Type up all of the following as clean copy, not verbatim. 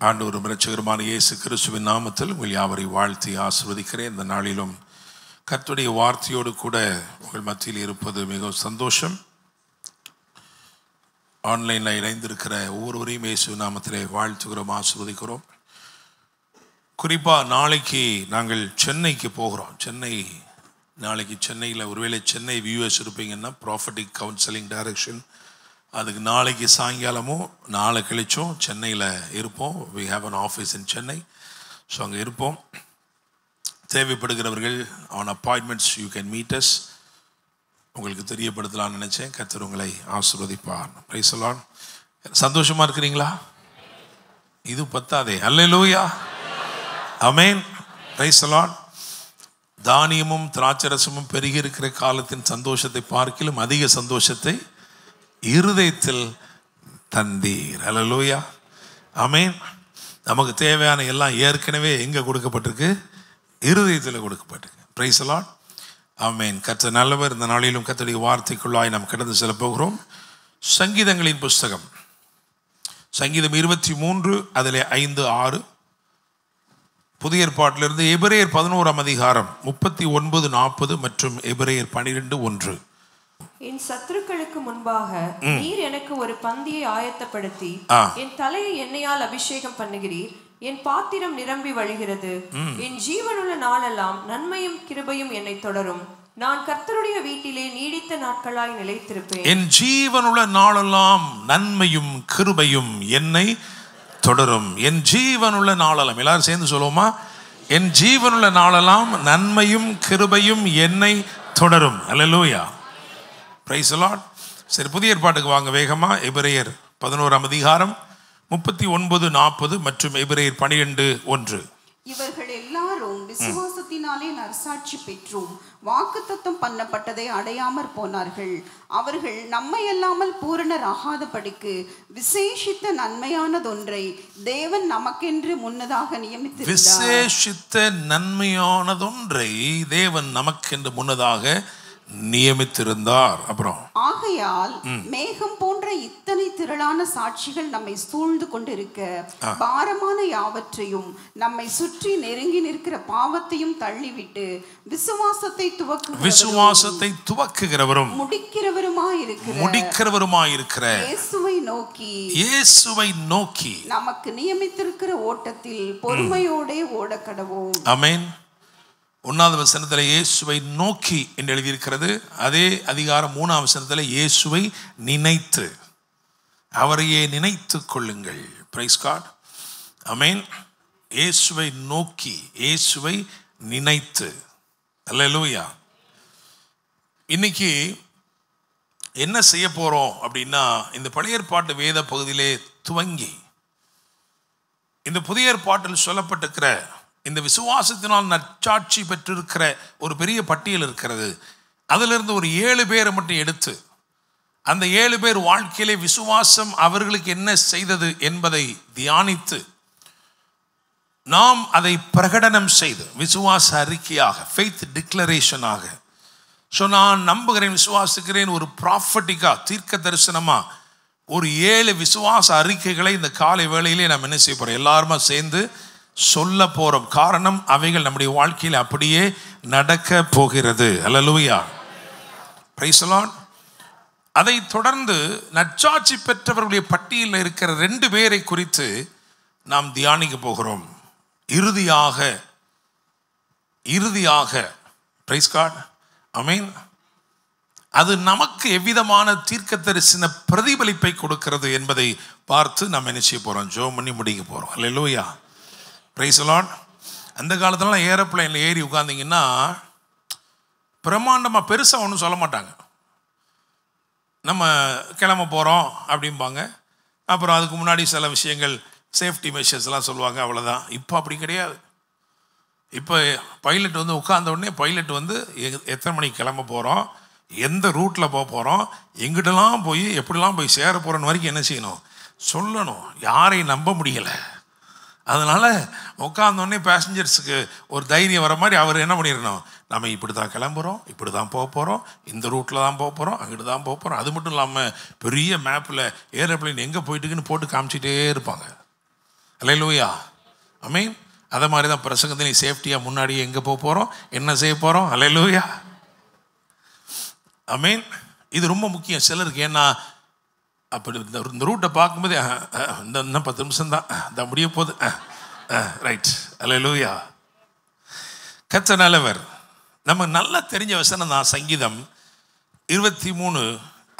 ஆண்டவரும் இரட்சகருமான இயேசு கிறிஸ்துவின் நாமத்தில் உங்கள் யாவரை வாழ்த்தி ஆசீர்வதிக்கிறேன். இந்த நாளிலும் கர்த்தருடைய வார்த்தையோடு கூட உங்கள் மத்தியில் இருப்பது மிகவும் சந்தோஷம். ஆன்லைனில் இணைந்திருக்கிற ஒவ்வொருவரையும் இயேசு நாமத்திலே வாழ்த்துகிறோம், ஆசீர்வதிக்கிறோம். குறிப்பாக நாளைக்கு நாங்கள் சென்னைக்கு போகிறோம். நாளைக்கு சென்னையில் ஒருவேளை சென்னை வியூஎஸ் இருப்பீங்கன்னா ப்ராஃபட்டிக் கவுன்சிலிங் டைரக்ஷன், அதுக்கு நாளைக்கு சாயங்காலமும் நாளை கழிச்சும் சென்னையில் இருப்போம். We have an office in Chennai. So அங்கே இருப்போம். தேவைப்படுகிறவர்கள் on appointments you can meet us. உங்களுக்கு தெரியப்படுத்தலாம்னு நினச்சேன். கர்த்தர் உங்களை ஆசீர்வதிப்பார். Praise the lord. சந்தோஷமாக இருக்கிறீங்களா? இது பத்தாதே. அல்லேலூயா, ஆமென். Price the Lord. தானியமும் திராட்சரசமும் பெருகி இருக்கிற காலத்தின் சந்தோஷத்தை பார்க்கிலும் அதிக சந்தோஷத்தை இருதயத்தில் தந்தீர். அல்லேலூயா, ஆமென். நமக்கு தேவையான எல்லாம் ஏற்கனவே எங்கே கொடுக்கப்பட்டிருக்கு? இருதயத்தில் கொடுக்கப்பட்டிருக்கு. பிரைஸ் தி லார்ட், ஆமென். கர்த்தர் நல்லவர். இந்த நாளிலும் கர்த்தருடைய வார்த்தைக்குள்ளாய் நாம் கடந்து செல்ல போகிறோம். சங்கீதங்களின் புஸ்தகம், சங்கீதம் 23, அதில் 5, 6. புதிய ஏற்பாட்டிலிருந்து எபிரேயர் 11ஆம் அதிகாரம் 39, 40 மற்றும் எபிரேயர் 12, 1. என் சத்துருக்களுக்கு முன்பாக நீர் எனக்கு ஒரு பந்தியை ஆயத்தப்படுத்தி என் தலையை எண்ணெயால் அபிஷேகம் பண்ணுகிறீர். என் பாத்திரம் நிரம்பி வழிகிறது. என் ஜீவனுள்ள நாளெல்லாம் நன்மையும் கிருபையும் என்னை தொடரும். நான் கர்த்தருடைய வீட்டிலே நீடித்த நாட்களாய் நிலைத்திருப்பேன். என் ஜீவனுள்ள நாளெல்லாம் நன்மையும் கிருபையும் என்னை தொடரும். என் ஜீவனுள்ள நாளெல்லாம், எல்லாரும் சேர்ந்து சொல்லுவோமா? என் ஜீவனுள்ள நாளெல்லாம் நன்மையும் கிருபையும் என்னை தொடரும். அல்லேலூயா, பிரைஸ் தி லார்ட். சரி, புதிய ஏற்பாட்டுக்கு வாங்க வேகமா. எபிரேயர் 11ஆம் அதிகாரம் 39, 40 மற்றும் எபிரேயர் 12, 1. இவர்கள் எல்லாரும் விசுவாசத்தினாலே நற்சாட்சி பெற்றும் வாக்குத்தத்தம் பண்ணப்பட்டதை அடையாமற் போனார்கள். அவர்கள் நம்மை அல்லாமல் பூரணர் ஆகாதபடிக்கு விசேஷித்த நன்மையானதொன்றை தேவன் நமக்கென்று முன்னதாக நியமித்திருந்தார். விசேஷித்த நன்மையானதொன்றை தேவன் நமக்கென்று முன்னதாக நியமித்திருந்தார். அப்புறம் ஆகையால் மேகம் போன்ற இத்தனை திரளான சாட்சிகள் நம்மை சூழ்ந்து கொண்டிருக்க பாரமான யாவற்றையும் நம்மை சுற்றி நெருங்கி நிற்கிற பாவத்தையும் தள்ளிவிட்டு விசுவாசத்தை துவக்குகிறவரும் முடிக்கிறவருமாயிருக்கிற இயேசுவை நோக்கி நமக்கு நியமித்திருக்கிற ஓட்டத்தில் பொறுமையோடே ஓடக்கடவோம். ஆமென். 1வது வசனத்தில் இயேசுவை நோக்கி என்று எழுதியிருக்கிறது. அதே அதிகாரம் 3ஆம் வசனத்தில் இயேசுவை நினைத்து, அவரையே நினைத்து கொள்ளுங்கள். பிரைஸ் காட், ஆமென். இயேசுவை நோக்கி, இயேசுவை நினைத்து. அல்லேலூயா. இன்னைக்கு என்ன செய்ய போறோம் அப்படின்னா, இந்த பழைய ஏற்பாட்டு வேத பகுதியிலே துவங்கி இந்த புதிய ஏற்பாட்டில் சொல்லப்பட்டிருக்கிற இந்த விசுவாசத்தினால் நற்சாட்சி பெற்றிருக்கிற ஒரு பெரிய பட்டியல் இருக்கிறது. அதிலிருந்து ஒரு 7 பேரை மட்டும் எடுத்து, அந்த 7 பேர் வாழ்க்கையிலே விசுவாசம் அவர்களுக்கு என்ன செய்தது என்பதை தியானித்து, நாம் அதை பிரகடனம் செய்து விசுவாச அறிக்கையாக, ஃபெய்த் டிக்ளரேஷனாக, ஸோ நான் நம்புகிறேன், விசுவாசிக்கிறேன், ஒரு ப்ராஃபட்டிக்கா, தீர்க்க தரிசனமா ஒரு 7 விசுவாச அறிக்கைகளை இந்த காலை வேளையிலே நாம் என்ன செய்ய போறோம்? எல்லாருமா சேர்ந்து சொல்ல போறோம். காரணம், அவைகள் நம்முடைய வாழ்க்கையில் அப்படியே நடக்க போகிறது. அல்லேலூயா, பிரைஸ் தி லார்ட். அதை தொடர்ந்து நற்சாட்சி பெற்றவர்களுடைய பட்டியலில் இருக்கிற 2 பேரை குறித்து நாம் தியானிக்க போகிறோம். இறுதியாக பிரைஸ் காட், ஆமென். அது நமக்கு எவ்விதமான தீர்க்க தரிசன பிரதிபலிப்பை கொடுக்கிறது என்பதை பார்த்து நாம் என்ன செய்ய போறோம்? ஜெபம் பண்ணி முடிக்க போறோம். அல்லேலூயா, பிரைஸ் தி லார்ட். அந்த காலத்துலலாம் ஏரோப்ளைனில் ஏறி உட்கார்ந்தீங்கன்னா பிரம்மாண்டமாக பெருசாக ஒன்றும் சொல்ல மாட்டாங்க. நம்ம கிளம்ப போகிறோம் அப்படிம்பாங்க. அப்புறம் அதுக்கு முன்னாடி சில விஷயங்கள், சேஃப்டி மெஷர்ஸ்லாம் சொல்லுவாங்க, அவ்வளோதான். இப்போ அப்படி கிடையாது. இப்போ பைலட் வந்து உட்கார்ந்த உடனே பைலட் வந்து எத்தனை மணிக்கு கிளம்ப போகிறோம், எந்த ரூட்டில் போக போகிறோம், எங்கிட்டலாம் போய் எப்படிலாம் போய் சேர போகிறோன்னு வரைக்கும் என்ன செய்யணும்? சொல்லணும். யாரையும் நம்ப முடியலை. அதனால் உட்காந்தோடனே பேசஞ்சர்ஸுக்கு ஒரு தைரியம் வர மாதிரி அவர் என்ன பண்ணிடணும்? நம்ம இப்படி தான் கிளம்புறோம், இப்படி தான் போக போகிறோம், இந்த ரூட்டில் தான் போக போகிறோம், அங்கிட்டு தான் போக போகிறோம். அது மட்டும் இல்லாமல் பெரிய மேப்பில் ஏரோப்ளைன் எங்கே போயிட்டுக்குன்னு போட்டு காமிச்சிட்டே இருப்பாங்க. அல்லேலூயா, ஆமென். அதை மாதிரி தான் பிரசங்கத்தை நீ சேஃப்டியாக முன்னாடியே எங்கே போக போகிறோம், என்ன செய்ய போகிறோம், அல்லேலூயா, ஆமென். இது ரொம்ப முக்கியம் சிலருக்கு. ஏன்னா அப்படி இந்த ரூட்டை பார்க்கும்போது இன்னும் 10 நிமிஷம் தான், இந்த முடிய போகுது, ரைட், அல்லேலூயா. கர்த்தர் நல்லவர். நம்ம நல்லா தெரிஞ்ச வசனம் தான் சங்கீதம் 23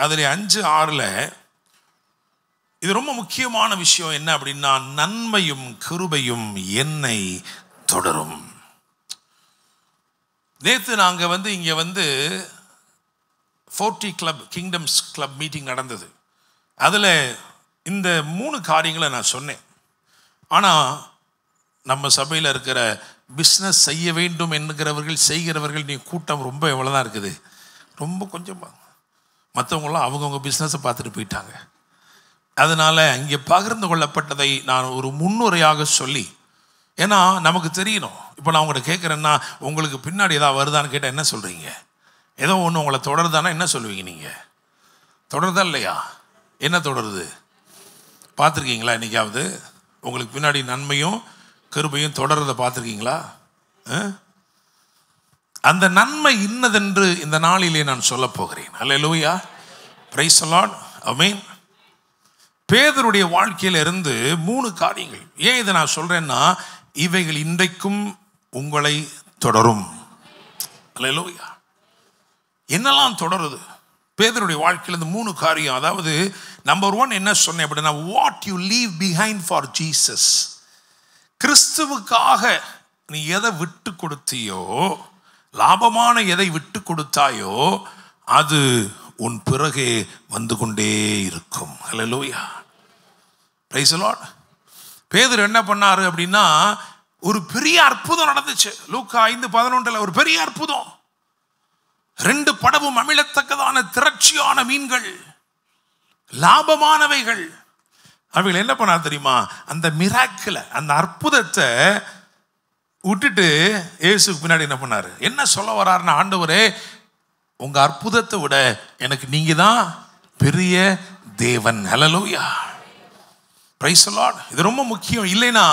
அதில் 5-6. இது ரொம்ப முக்கியமான விஷயம். என்ன அப்படின்னா, நன்மையும் கிருபையும் என்னை தொடரும். நேற்று நாங்கள் இங்கே 40 கிளப் கிங்டம்ஸ் கிளப் மீட்டிங் நடந்தது. அதில் இந்த 3 காரியங்களை நான் சொன்னேன். ஆனால் நம்ம சபையில் இருக்கிற பிஸ்னஸ் செய்ய வேண்டும் என்கிறவர்கள் செய்கிறவர்கள் நீ கூட்டம் ரொம்ப எவ்வளோதான் இருக்குது, ரொம்ப கொஞ்சம். மற்றவங்களாம் அவங்கவுங்க பிஸ்னஸை பார்த்துட்டு போயிட்டாங்க. அதனால் இங்கே பகிர்ந்து கொள்ளப்பட்டதை நான் ஒரு முன்னுரையாக சொல்லி, ஏன்னா நமக்கு தெரியணும். இப்போ நான் உங்கள்கிட்ட கேட்குறேன்னா உங்களுக்கு பின்னாடி ஏதாவது வருதான்னு கேட்டால் என்ன சொல்கிறீங்க? ஏதோ ஒன்று உங்களை தொடருதானா என்ன சொல்லுவீங்க? நீங்கள் தொடருதா இல்லையா? என்ன தொடருது பார்த்துருக்கீங்களா? என்றைக்காவது உங்களுக்கு பின்னாடி நன்மையும் கிருபையும் தொடர்றதை பார்த்துருக்கீங்களா? அந்த நன்மை இன்னதென்று இந்த நாளிலே நான் சொல்ல போகிறேன். அல்லேலூயா, பிரைஸ் தி லார்ட், ஆமென். பேதுருடைய வாழ்க்கையில இருந்து 3 காரியங்கள். ஏன் இதை நான் சொல்றேன்னா, இவைகள் இன்றைக்கும் உங்களை தொடரும். அல்லேலூயா. என்னெல்லாம் தொடருது பேதுருடைய வாழ்க்கையில இருந்து 3 காரியம். அதாவது நம்பர் 1 என்ன சொன்னேன் அப்படின்னா, what you leave behind for Jesus. கிறிஸ்துவுக்காக நீ எதை விட்டு கொடுத்தியோ, லாபமான எதை விட்டு கொடுத்தாயோ, அது உன் பிறகே வந்து கொண்டே இருக்கும். ஹல்லேலூயா, பிரைஸ் தி லார்ட். பேதுரு என்ன பண்ணாரு அப்படின்னா, ஒரு பெரிய அற்புதம் நடந்துச்சு. லூக்கா 5:11 ஒரு பெரிய அற்புதம். 2 படவும் அமிழத்தக்கதான திரட்சியான மீன்கள், லாபமானவைகள். அவைகள் என்ன பண்ணா தெரியுமா, அந்த மிராக்கிள, அந்த அற்புதத்தை விட்டுட்டு இயேசுக்கு பின்னாடி என்ன பண்ணாரு, என்ன சொல்ல வர்றாருன்னா, ஆண்டவரே உங்க அற்புதத்தை விட எனக்கு நீங்க தான் பெரிய தேவன். ஹல்லேலூயா, பிரைஸ் தி லார்ட். இது ரொம்ப முக்கியம். இல்லைன்னா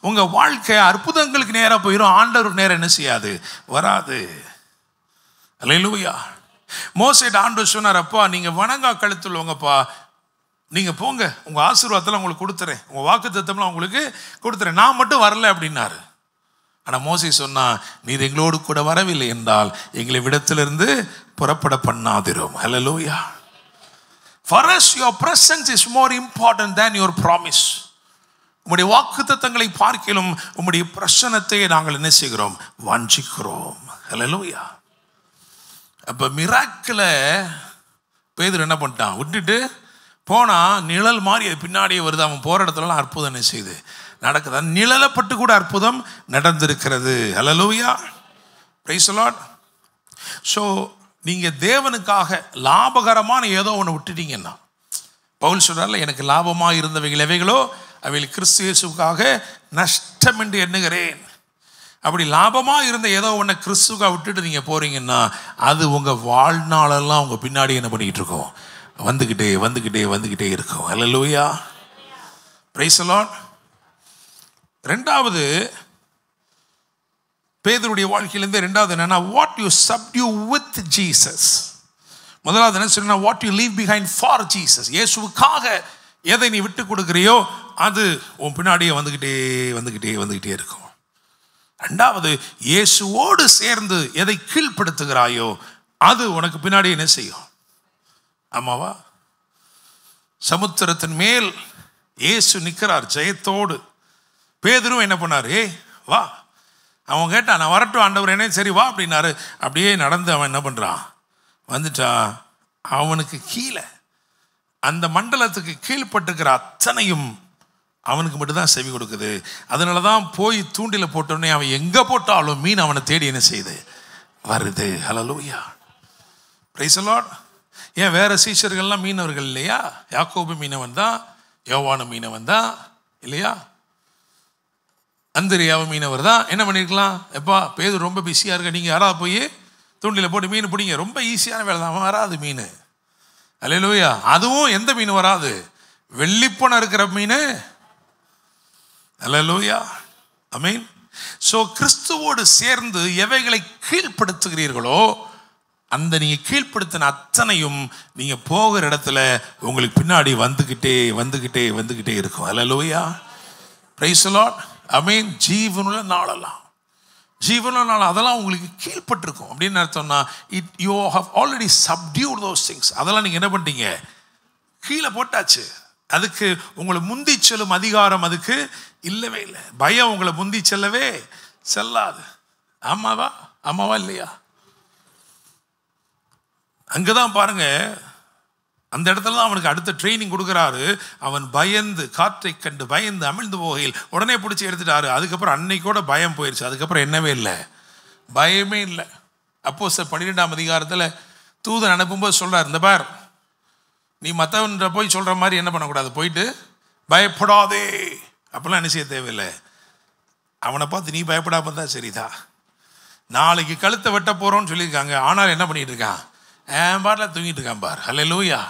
உங்க வாழ்க்கை அற்புதங்களுக்கு நேரா போயிடும், ஆண்டவருக்கு நேரம் என்ன செய்யாது, வராது. ஹல்லேலூயா. மோசேட்ட ஆண்டவர் சொன்னார், அப்பா நீங்க வணங்கா கழுத்துள்ளவங்கப்பா, நீங்க போங்க, உங்க ஆசீர்வாதத்தெல்லாம் உங்களுக்கு கொடுத்துறேன், உங்க வாக்குத்தத்தம்லாம் உங்களுக்கு கொடுத்துறேன், நான் மட்டும் வரல அப்படின்னாரு. ஆனால் மோசே சொன்னா, நீர் எங்களோடு கூட வரவில்லை என்றால் எங்களை விடத்திலிருந்து புறப்பட பண்ணாதிரும். ஹல்லேலூயா. For us your presence is more important than your promise. உம்முடைய வாக்குத்தத்தங்களை பார்க்கிலும் உம்முடைய பிரசன்னத்தை நாங்கள் என்ன செய்கிறோம், வாஞ்சிக்கிறோம். ஹல்லேலூயா. அப்ப மிராக்கிள பேதுரு என்ன பண்ணிட்டான், விட்டுட்டு போனா நிழல் மாதிரி அது பின்னாடியே வருது. அவன் போற இடத்துலலாம் அற்புதம் என்ன செய்யுது, நடக்குது. நிழலப்பட்டு கூட அற்புதம் நடந்திருக்கிறது. ஹல்லேலூயா, பிரைஸ் தி லார்ட். ஸோ நீங்க தேவனுக்காக லாபகரமான ஏதோ ஒன்று விட்டுட்டீங்கன்னா, பவுல் சொல்றாருல, எனக்கு லாபமாக இருந்தவைகள் எவைகளோ அவைகள் கிறிஸ்து இயேசுவுக்காக நஷ்டம் என்று எண்ணுகிறேன். அப்படி லாபமாக இருந்த ஏதோ ஒன்று கிறிஸ்துக்காக விட்டுட்டு நீங்கள் போறீங்கன்னா, அது உங்கள் வாழ்நாளெல்லாம் உங்கள் பின்னாடி என்ன பண்ணிக்கிட்டு இருக்கோம், வந்துக்கிட்டே வந்துக்கிட்டே வந்துக்கிட்டே இருக்கும். ஹல்லேலூயா, பிரைஸ் தி லார்ட். 2வது பேதுருடைய வாழ்க்கையிலேருந்து 2வது என்னன்னா, வாட் யூ சப்டியூ வித் ஜீசஸ். முதலாவது என்ன சொன்னா, what you leave behind for Jesus. இயேசுவுக்காக எதை நீ விட்டு கொடுக்குறியோ அது உன் பின்னாடியே வந்துக்கிட்டே வந்துக்கிட்டே வந்துக்கிட்டே இருக்கும். 2வது இயேசுவோடு சேர்ந்து எதை கீழ்ப்படுத்துகிறாயோ அது உனக்கு பின்னாடி என்ன செய்யும். ஆமாவா, சமுத்திரத்தின் மேல் இயேசு நிற்கிறார் ஜெயத்தோடு. பேதுரும் என்ன பண்ணார், ஏய் வா. அவன் கேட்டான், நான் வரட்டும் ஆண்டவர் என்ன, சரி வா அப்படின்னாரு. அப்படியே நடந்து அவன் என்ன பண்ணுறான், வந்துட்டான். அவனுக்கு கீழே அந்த மண்டலத்துக்கு கீழ்பட்டுக்கிற அத்தனையும் அவனுக்கு மட்டும்தான் செவி கொடுக்குது. அதனால தான் போய் தூண்டில போட்டோடனே அவன் எங்கே போட்டாலும் மீன் அவனை தேடி என்ன செய்யுது, வருது. ஹல்லேலூயா, பிரைஸ் தி லார்ட். ஏன் வேற சீஷர்கள்லாம் மீனவர்கள் இல்லையா? யாக்கோபு மீனவன் தான், யோவானு மீனவன் தான் இல்லையா, அந்திரியாவு மீனவர் தான். என்ன பண்ணியிருக்கலாம், எப்பா பேதுரு ரொம்ப பிஸியாக இருக்க, நீங்கள் யாராவது போய் தூண்டில் போட்டு மீன் பிடிங்க, ரொம்ப ஈஸியான வேலை தான். வராது மீன். அல்லேலூயா. அதுவும் எந்த மீன் வராது, வெள்ளிப்பணம் இருக்கிற மீன், அல்லேலூயா, ஆமென். ஸோ கிறிஸ்துவோடு சேர்ந்து எவைகளை கீழ்ப்படுத்துகிறீர்களோ அந்த நீங்க கீழ்ப்படுத்தின அத்தனையும் நீங்க போகிற இடத்துல உங்களுக்கு பின்னாடி வந்துகிட்டே இருக்கும். Hallelujah, praise the Lord, amen. ஜீவனுள்ள நாளெல்லாம் அதெல்லாம் உங்களுக்கு கீழ்ப்பட்டிருக்கும் அப்படின்னு அர்த்தம்னா you have already subdued those things. அதெல்லாம் நீங்க என்ன பண்ணிட்டீங்க? கீழே போட்டாச்சு. அதுக்கு உங்களை முந்தி செல்லும் அதிகாரம் அதுக்கு இல்லவே இல்லை. பயம் உங்களை முந்தி செல்லவே செல்லாது. ஆமாவா இல்லையா? அங்கதான் பாருங்க, அந்த இடத்துல தான் அவனுக்கு அடுத்த ட்ரைனிங் கொடுக்குறாரு. அவன் பயந்து, காற்றை கண்டு பயந்து அமிழ்ந்து போகையில் உடனே பிடிச்சி எடுத்துட்டாரு. அதுக்கப்புறம் அன்னைக்கோட பயம் போயிடுச்சு. அதுக்கப்புறம் என்னவே இல்லை, பயமே இல்லை. அப்போஸ்தலர் 12ஆம் அதிகாரத்தில் தூதன் அனுப்பும்போது சொல்றார், இந்த பார், நீ மற்றவன்ற போய் சொல்ற மாதிரி என்ன பண்ணக்கூடாது, போயிட்டு பயப்படாதே அப்பெல்லாம் என்ன செய்ய தேவையில்லை. அவனை பார்த்து நீ பயப்படாம தான் சரிதான். நாளைக்கு கழுத்தை வெட்ட போறோம்னு சொல்லியிருக்காங்க, ஆனால் என்ன பண்ணிட்டு இருக்கான்? பாட்டில் தூங்கிட்டு இருக்கான் பார். ஹல்லேலூயா,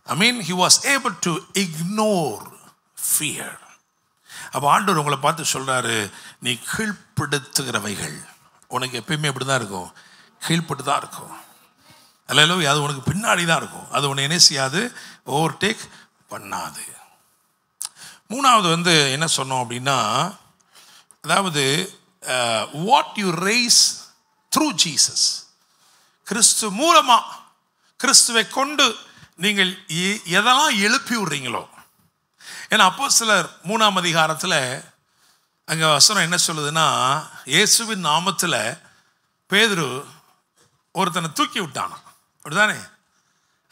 I mean he was able to ignore fear. அப்போ ஆண்டவர் உங்களை பார்த்து சொல்றாரு, நீ கீழ்ப்படுத்துகிறவைகள் உனக்கு எப்பயுமே இப்படி தான் இருக்கும், கீழ்பட்டு தான் இருக்கும். அல்லேலூயா, அது உனக்கு பின்னாடி தான் இருக்கும். அது உன்னை என்ன செய்யாது, ஓவர்டேக் பண்ணாது. மூணாவது என்ன சொன்னோம் அப்படின்னா, அதாவது what you rise through Jesus, கிறிஸ்து மூலமா, கிறிஸ்துவை கொண்டு நீங்கள் எதெல்லாம் எழுப்பி விடுறீங்களோ. ஏன்னா அப்போஸ்தலர் 3ஆம் அதிகாரத்தில் அங்கே வசனம் என்ன சொல்லுதுன்னா, இயேசுவின் நாமத்தில் பேதுரு ஒருத்தனை தூக்கி விட்டானா, அப்படிதானே?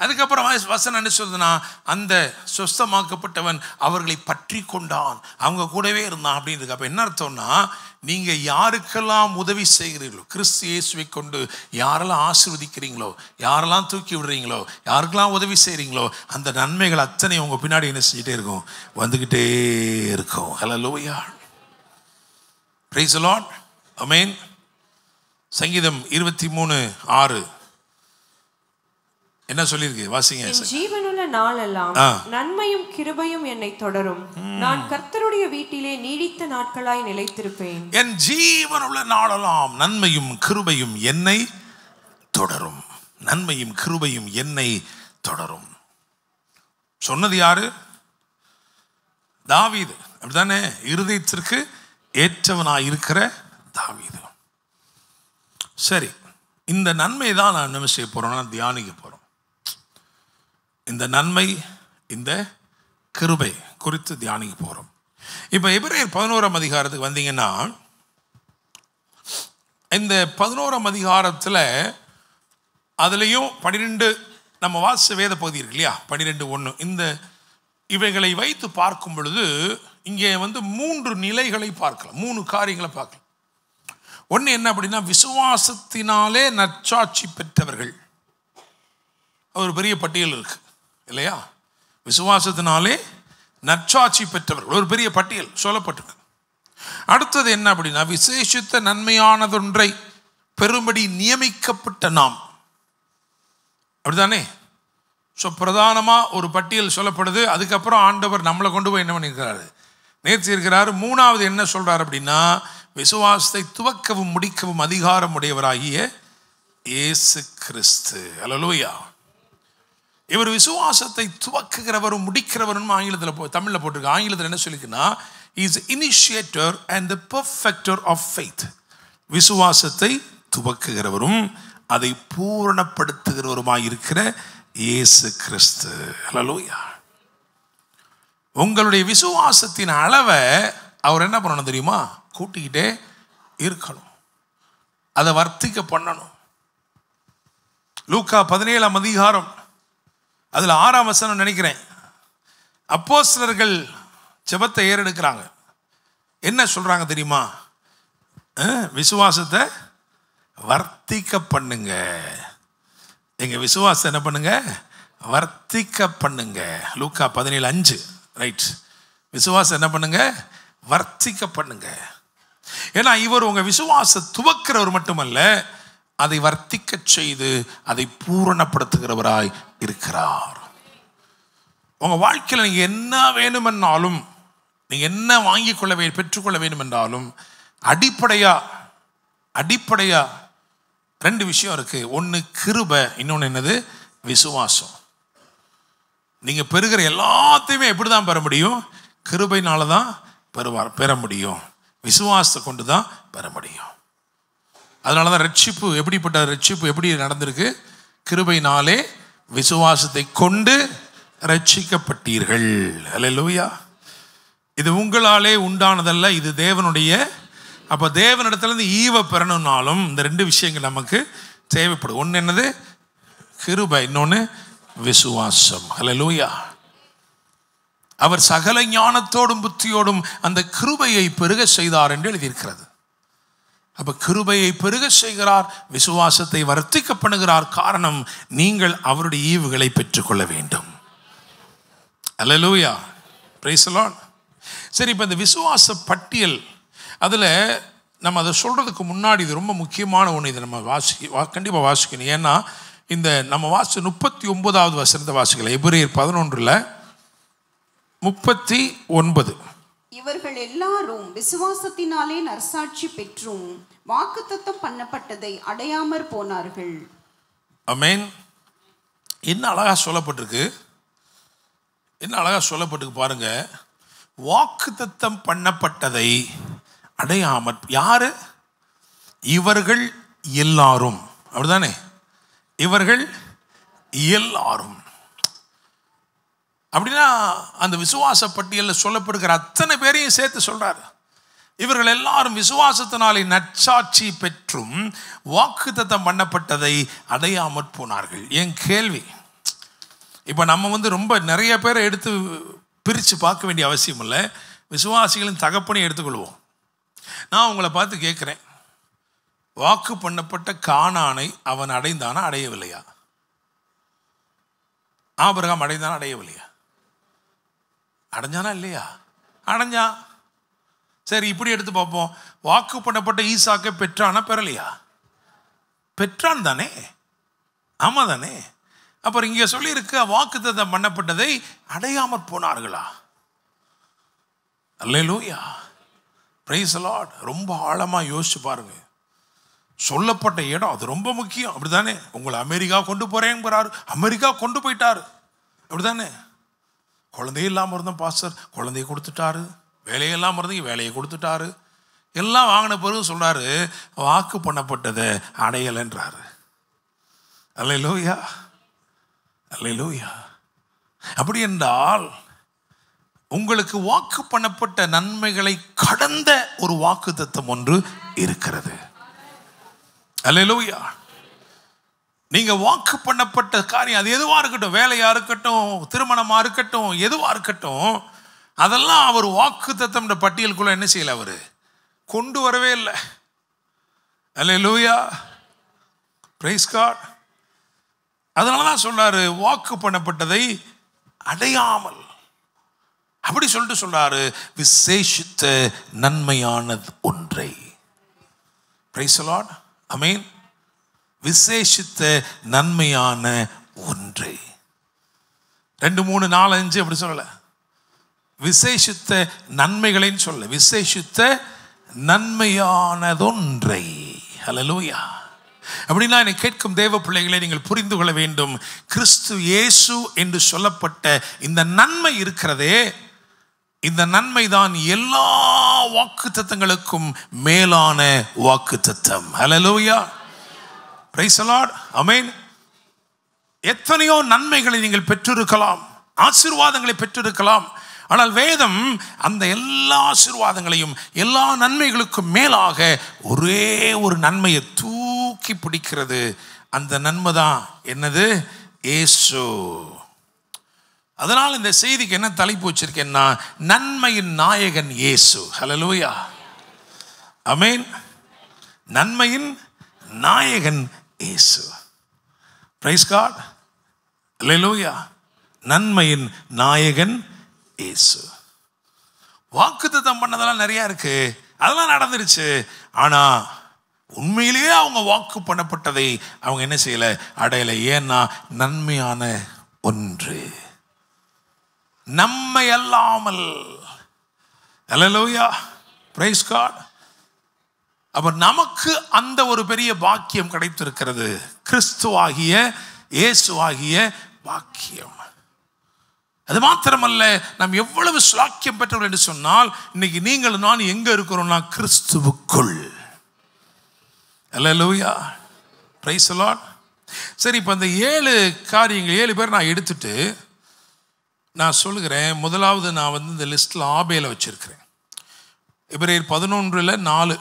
அதுக்கப்புறம் வசனம் என்ன சொல்லுதுன்னா, அந்த சொஸ்தமாக்கப்பட்டவன் அவர்களை பற்றி கொண்டான், அவங்க கூடவே இருந்தான் அப்படின்னு. அப்போ என்ன அர்த்தம்னா, நீங்கள் யாருக்கெல்லாம் உதவி செய்கிறீர்களோ, கிறிஸ்து இயேசுவை கொண்டு யாரெல்லாம் ஆசீர்வதிக்கிறீங்களோ, யாரெல்லாம் தூக்கி விடுறீங்களோ, யாருக்கெல்லாம் உதவி செய்கிறீங்களோ, அந்த நன்மைகள் அத்தனை உங்கள் பின்னாடி என்ன செஞ்சுட்டே இருக்கும், வந்துக்கிட்டே இருக்கும். ஹல்லேலூயா, பிரைஸ் தி லார்ட், ஆமென். சங்கீதம் 23:6 என்ன சொல்லிருக்கு, வாசிங்க. ஜீவனுள்ள நாளெல்லாம் நன்மையும் கிருபையும் என்னை தொடரும், நான் கர்த்தருடைய வீட்டிலே நீடித்த நாட்களாய் நிலைத்திருப்பேன். என் ஜீவனுள்ள நாளெல்லாம் நன்மையும் கிருபையும் என்னை தொடரும், நன்மையும் கிருபையும் என்னை தொடரும். சொன்னது யாரு? தாவீது, அப்படித்தானே? இருதயத்திற்கு ஏற்றவனாய் இருக்கிற தாவீது. சரி, இந்த நன்மை தான் நான் என்ன செய்ய போறோம்னா தியானிக்க போறோம். இந்த நன்மை, இந்த கிருபை குறித்து தியானிக்க போறோம். இப்போ எபிரேயர் 11ஆம் அதிகாரத்துக்கு வந்தீங்கன்னா, இந்த 11ஆம் அதிகாரத்தில் அதுலேயும் 12 நம்ம வாச வேத பகுதி இருக்கு இல்லையா, 12:1, இந்த இவைகளை வைத்து பார்க்கும் பொழுது இங்கே 3 நிலைகளை பார்க்கலாம், 3 காரியங்களை பார்க்கலாம். ஒன்று என்ன அப்படின்னா, விசுவாசத்தினாலே நற்சாட்சி பெற்றவர்கள். ஒரு பெரிய பட்டியல் இருக்கு இல்லையா? விசுவாசத்தினாலே நற்சாட்சி பெற்றவர்கள் ஒரு பெரிய பட்டியல் சொல்லப்பட்டிருக்கு. அடுத்தது என்ன அப்படின்னா, விசேஷித்த நன்மையானதொன்றை பெரும்படி நியமிக்கப்பட்ட நாம், அப்படிதானே? ஸோ பிரதானமாக ஒரு பட்டியல் சொல்லப்படுது. அதுக்கப்புறம் ஆண்டவர் நம்மளை கொண்டு போய் என்ன பண்ணியிருக்கிறாரு, நேர்த்தி இருக்கிறாரு. மூணாவது என்ன சொல்றாரு அப்படின்னா, விசுவாசத்தை துவக்கவும் முடிக்கவும் அதிகாரம் உடையவராகிய இயேசு கிறிஸ்து. அல்லேலூயா. இவர் விசுவாசத்தை துவக்குகிறவரும் முடிக்கிறவரும் ஆங்கிலத்தில் தமிழில் போட்டிருக்கு. ஆங்கிலத்தில் என்ன சொல்லிக்குன்னா, is initiator and the perfecter of faith. விசுவாசத்தை துவக்குகிறவரும் அதை பூரணப்படுத்துகிறவருமாய் இருக்கிற இயேசு கிறிஸ்து. அல்லேலூயா. உங்களுடைய விசுவாசத்தின் அளவை அவர் என்ன பண்ணணும் தெரியுமா, கூட்டிக்கிட்டே இருக்கணும், அதை வர்த்திக்க பண்ணணும். லூக்கா 17ஆம் அதிகாரம் அதில் 6ஆம் வசனம் நினைக்கிறேன், அப்போஸ்தலர்கள் ஜெபத்தை ஏறெடுக்கிறாங்க. என்ன சொல்றாங்க தெரியுமா, விசுவாசத்தை வர்த்திக்க பண்ணுங்க, எங்க விசுவாசத்தை என்ன பண்ணுங்க, வர்த்திக்க பண்ணுங்க. லூக்கா 17:5, ரைட்? விசுவாசம் என்ன பண்ணுங்க, வர்த்திக்க பண்ணுங்க. ஏன்னா இவர் உங்க விசுவாச துவக்கிறவர் மட்டுமல்ல, அதை வர்த்திக்க செய்து அதை பூரணப்படுத்துகிறவராய் இருக்கிறார். உங்க வாழ்க்கையில் நீங்க என்ன வேணுமென்னாலும் நீங்கள் என்ன பெற்றுக்கொள்ள வேண்டும் என்றாலும் அடிப்படையா 2 விஷயம் இருக்கு. ஒன்று கிருபை, இன்னொன்று என்னது? விசுவாசம். நீங்கள் பெறுகிற எல்லாத்தையுமே எப்படி தான் பெற முடியும்? கிருபையினால தான் பெற முடியும். விசுவாசத்தை கொண்டு தான் பெற முடியும். அதனால தான் ரட்சிப்பு எப்படிப்பட்ட ரட்சிப்பு எப்படி நடந்திருக்கு? கிருபையினாலே விசுவாசத்தை கொண்டு ரட்சிக்கப்பட்டீர்கள். அல்லேலூயா. இது உங்களாலே உண்டானதல்ல, இது தேவனுடைய. அப்போ தேவனிடத்துலேருந்து ஈவை பெறணும்னாலும் இந்த 2 விஷயங்கள் நமக்கு தேவைப்படும். ஒன்று என்னது? கிருபை, இன்னொன்று விசுவாசம். அல்லேலூயா. அவர் சகல ஞானத்தோடும் புத்தியோடும் அந்த கிருபையை பெருக செய்தார் என்று எழுதியிருக்கிறது. அப்ப கிருபையை பெருக செய்கிறார், விசுவாசத்தை வர்த்திக்க பண்ணுகிறார். காரணம், நீங்கள் அவருடைய ஈவுகளை பெற்றுக்கொள்ள வேண்டும். அல்லேலூயா. Praise the lord. சரி, இப்போ இந்த விசுவாச பட்டியல், அதில் நம்ம அதை சொல்கிறதுக்கு முன்னாடி இது ரொம்ப முக்கியமான ஒன்று. இதை நம்ம கண்டிப்பாக வாசிக்கணும். ஏன்னா இந்த நம்ம 39வது வசனத்தை வாசிக்கல. எபிரேயர் 11:39. இவர்கள் எல்லாரும் விசுவாசத்தினாலே நற்சாட்சி பெற்றும் வாக்குத்தத்தம் பண்ணப்பட்டதை அடையாமற் போனார்கள். ஆமென். என்ன அழகா சொல்லப்பட்டிருக்கு, பாருங்க. வாக்குத்தத்தம் பண்ணப்பட்டதை அடையாமற் யாரு? இவர்கள் எல்லாரும். அப்படிதானே? இவர்கள் எல்லாரும். அப்படின்னா அந்த விசுவாச பட்டியலில் சொல்லப்படுகிற அத்தனை பேரையும் சேர்த்து சொல்றாரு. இவர்கள் எல்லாரும் விசுவாசத்தினாலே நற்சாட்சி பெற்றும் வாக்குத்தத்தம் பண்ணப்பட்டதை அடையாமற் போனார்கள். என் கேள்வி, இப்போ நம்ம ரொம்ப நிறைய பேரை எடுத்து பிரித்து பார்க்க வேண்டிய அவசியம் இல்லை. விசுவாசிகளின் தகப்பனை எடுத்துக்கொள்வோம். நான் உங்களை பார்த்து கேட்குறேன், வாக்கு பண்ணப்பட்ட கானானை அவன் அடைந்தானா அடையவில்லையா? ஆபிரகாம் அடைந்தானா அடையவில்லையா? அடைஞ்சானா இல்லையா? அடைஞ்சான். சரி, இப்படி எடுத்து பார்ப்போம். வாக்கு பண்ணப்பட்ட ஈசாக்கை பெற்றானா பெறலையா? பெற்றான் தானே? ஆமா தானே? அப்புறம் இங்கே சொல்லியிருக்க வாக்குத்தத்தம் பண்ணப்பட்டதை அடையாமற் போனார்களா? அல்லேலூயா. Praise the Lord. ரொம்ப ஆழமாக யோசிச்சு பாருங்க. சொல்லப்பட்ட இடம் அது ரொம்ப முக்கியம். அப்படிதானே? உங்களை அமெரிக்கா கொண்டு போறேங்கிறாரு, அமெரிக்கா கொண்டு போயிட்டாரு. அப்படிதானே? குழந்தைய இல்லாமல் இருந்தோம் பாஸ்டர், குழந்தைய கொடுத்துட்டாரு. வேலையெல்லாம் இருந்தீங்க, வேலையை கொடுத்துட்டாரு. எல்லாம் வாங்கின பிறகு சொல்றாரு வாக்கு பண்ணப்பட்டதை அடையலைன்றாரு. அல்லேலூயா, அல்லேலூயா. அப்படி என்றால் உங்களுக்கு வாக்கு பண்ணப்பட்ட நன்மைகளை கடந்த ஒரு வாக்குத்தத்தம் ஒன்று இருக்கிறது. அல்லேலூயா. நீங்க வாக்கு பண்ணப்பட்ட காரியம் அது எதுவா இருக்கட்டும், வேலையா இருக்கட்டும், திருமணமா இருக்கட்டும், எதுவா இருக்கட்டும், அதெல்லாம் அவர் வாக்குத்தத்தம் பட்டியலுக்குள்ள என்ன செய்யல, அவரு கொண்டு வரவே இல்லை. அல்லேலூயா, பிரைஸ் காட். அதனாலதான் சொல்றாரு வாக்கு பண்ணப்பட்டதை அடையாமல். அப்படி சொல்லிட்டு சொல்றாரு விசேஷித்த நன்மையானது ஒன்றை. Praise the Lord. ஆமென். விசேஷித்த நன்மையான ஒன்றை. 2, 3, 4, 5 அப்படி சொல்லல. விசேஷித்த நன்மைகளைன்னு சொல்ல, விசேஷித்த நன்மையானதொன்றை. ஹல்லேலூயா. அப்படின்னா என்னை கேட்கும் தேவ பிள்ளைகளை நீங்கள் புரிந்து கொள்ள வேண்டும். கிறிஸ்து இயேசு என்று சொல்லப்பட்ட இந்த நன்மை இருக்கிறதே, இந்த நன்மை தான் எல்லா வாக்குத்தத்தங்களுக்கும் மேலான வாக்குத்தத்தம். ஹல்லேலூயா, பிரைஸ் தி லார்ட், ஆமென். எத்தனையோ நன்மைகளை நீங்கள் பெற்றிருக்கலாம், ஆசீர்வாதங்களை பெற்றிருக்கலாம். ஆனால் வேதம் அந்த எல்லா ஆசீர்வாதங்களையும் எல்லா நன்மைகளுக்கும் மேலாக ஒரே ஒரு நன்மையை தூக்கி பிடிக்கிறது. அந்த நன்மை தான் என்னது? இயேசு. அதனால் இந்த செய்திக்கு என்ன தலைப்பு வச்சிருக்கேன்னா, நன்மையின் நாயகன் இயேசு. ஹல்லேலூயா, ஆமென். நன்மையின் நாயகன் இயேசு. பிரைஸ் காட், ஹல்லேலூயா. நன்மையின் நாயகன் இயேசு. வாக்குத்தத்தம் பண்ணதெல்லாம் நிறைய இருக்கு, அதெல்லாம் நடந்துருச்சு. ஆனா உண்மையிலேயே அவங்க வாக்கு பண்ணப்பட்டதை அவங்க என்ன செய்யல, அடையலை. ஏன்னா நன்மையான ஒன்று, நம்மை அல்லாமல் அல்லேலூயா, பிரைஸ் காட். அப்ப நமக்கு அந்த ஒரு பெரிய பாக்கியம் கிடைத்திருக்கிறது, கிறிஸ்துவாகிய இயேசுவாகிய பாக்கியம். அது மாத்திரமல்ல, நாம் எவ்வளவு ஸ்லாக்கியம் பெற்றவர்கள் என்று சொன்னால், இன்னைக்கு நீங்கள் நான் எங்க இருக்கிறோம்னா கிறிஸ்துவுக்குள். அல்லேலூயா, பிரைஸ் தி லார்ட். சரி, இப்போ அந்த 7 காரியங்கள் 7 பேர் நான் எடுத்துட்டு நான் சொல்லுகிறேன். முதலாவது நான் வந்து இந்த லிஸ்ட்டில் ஆபேலை வச்சிருக்கிறேன். எபிரேயர் 11:4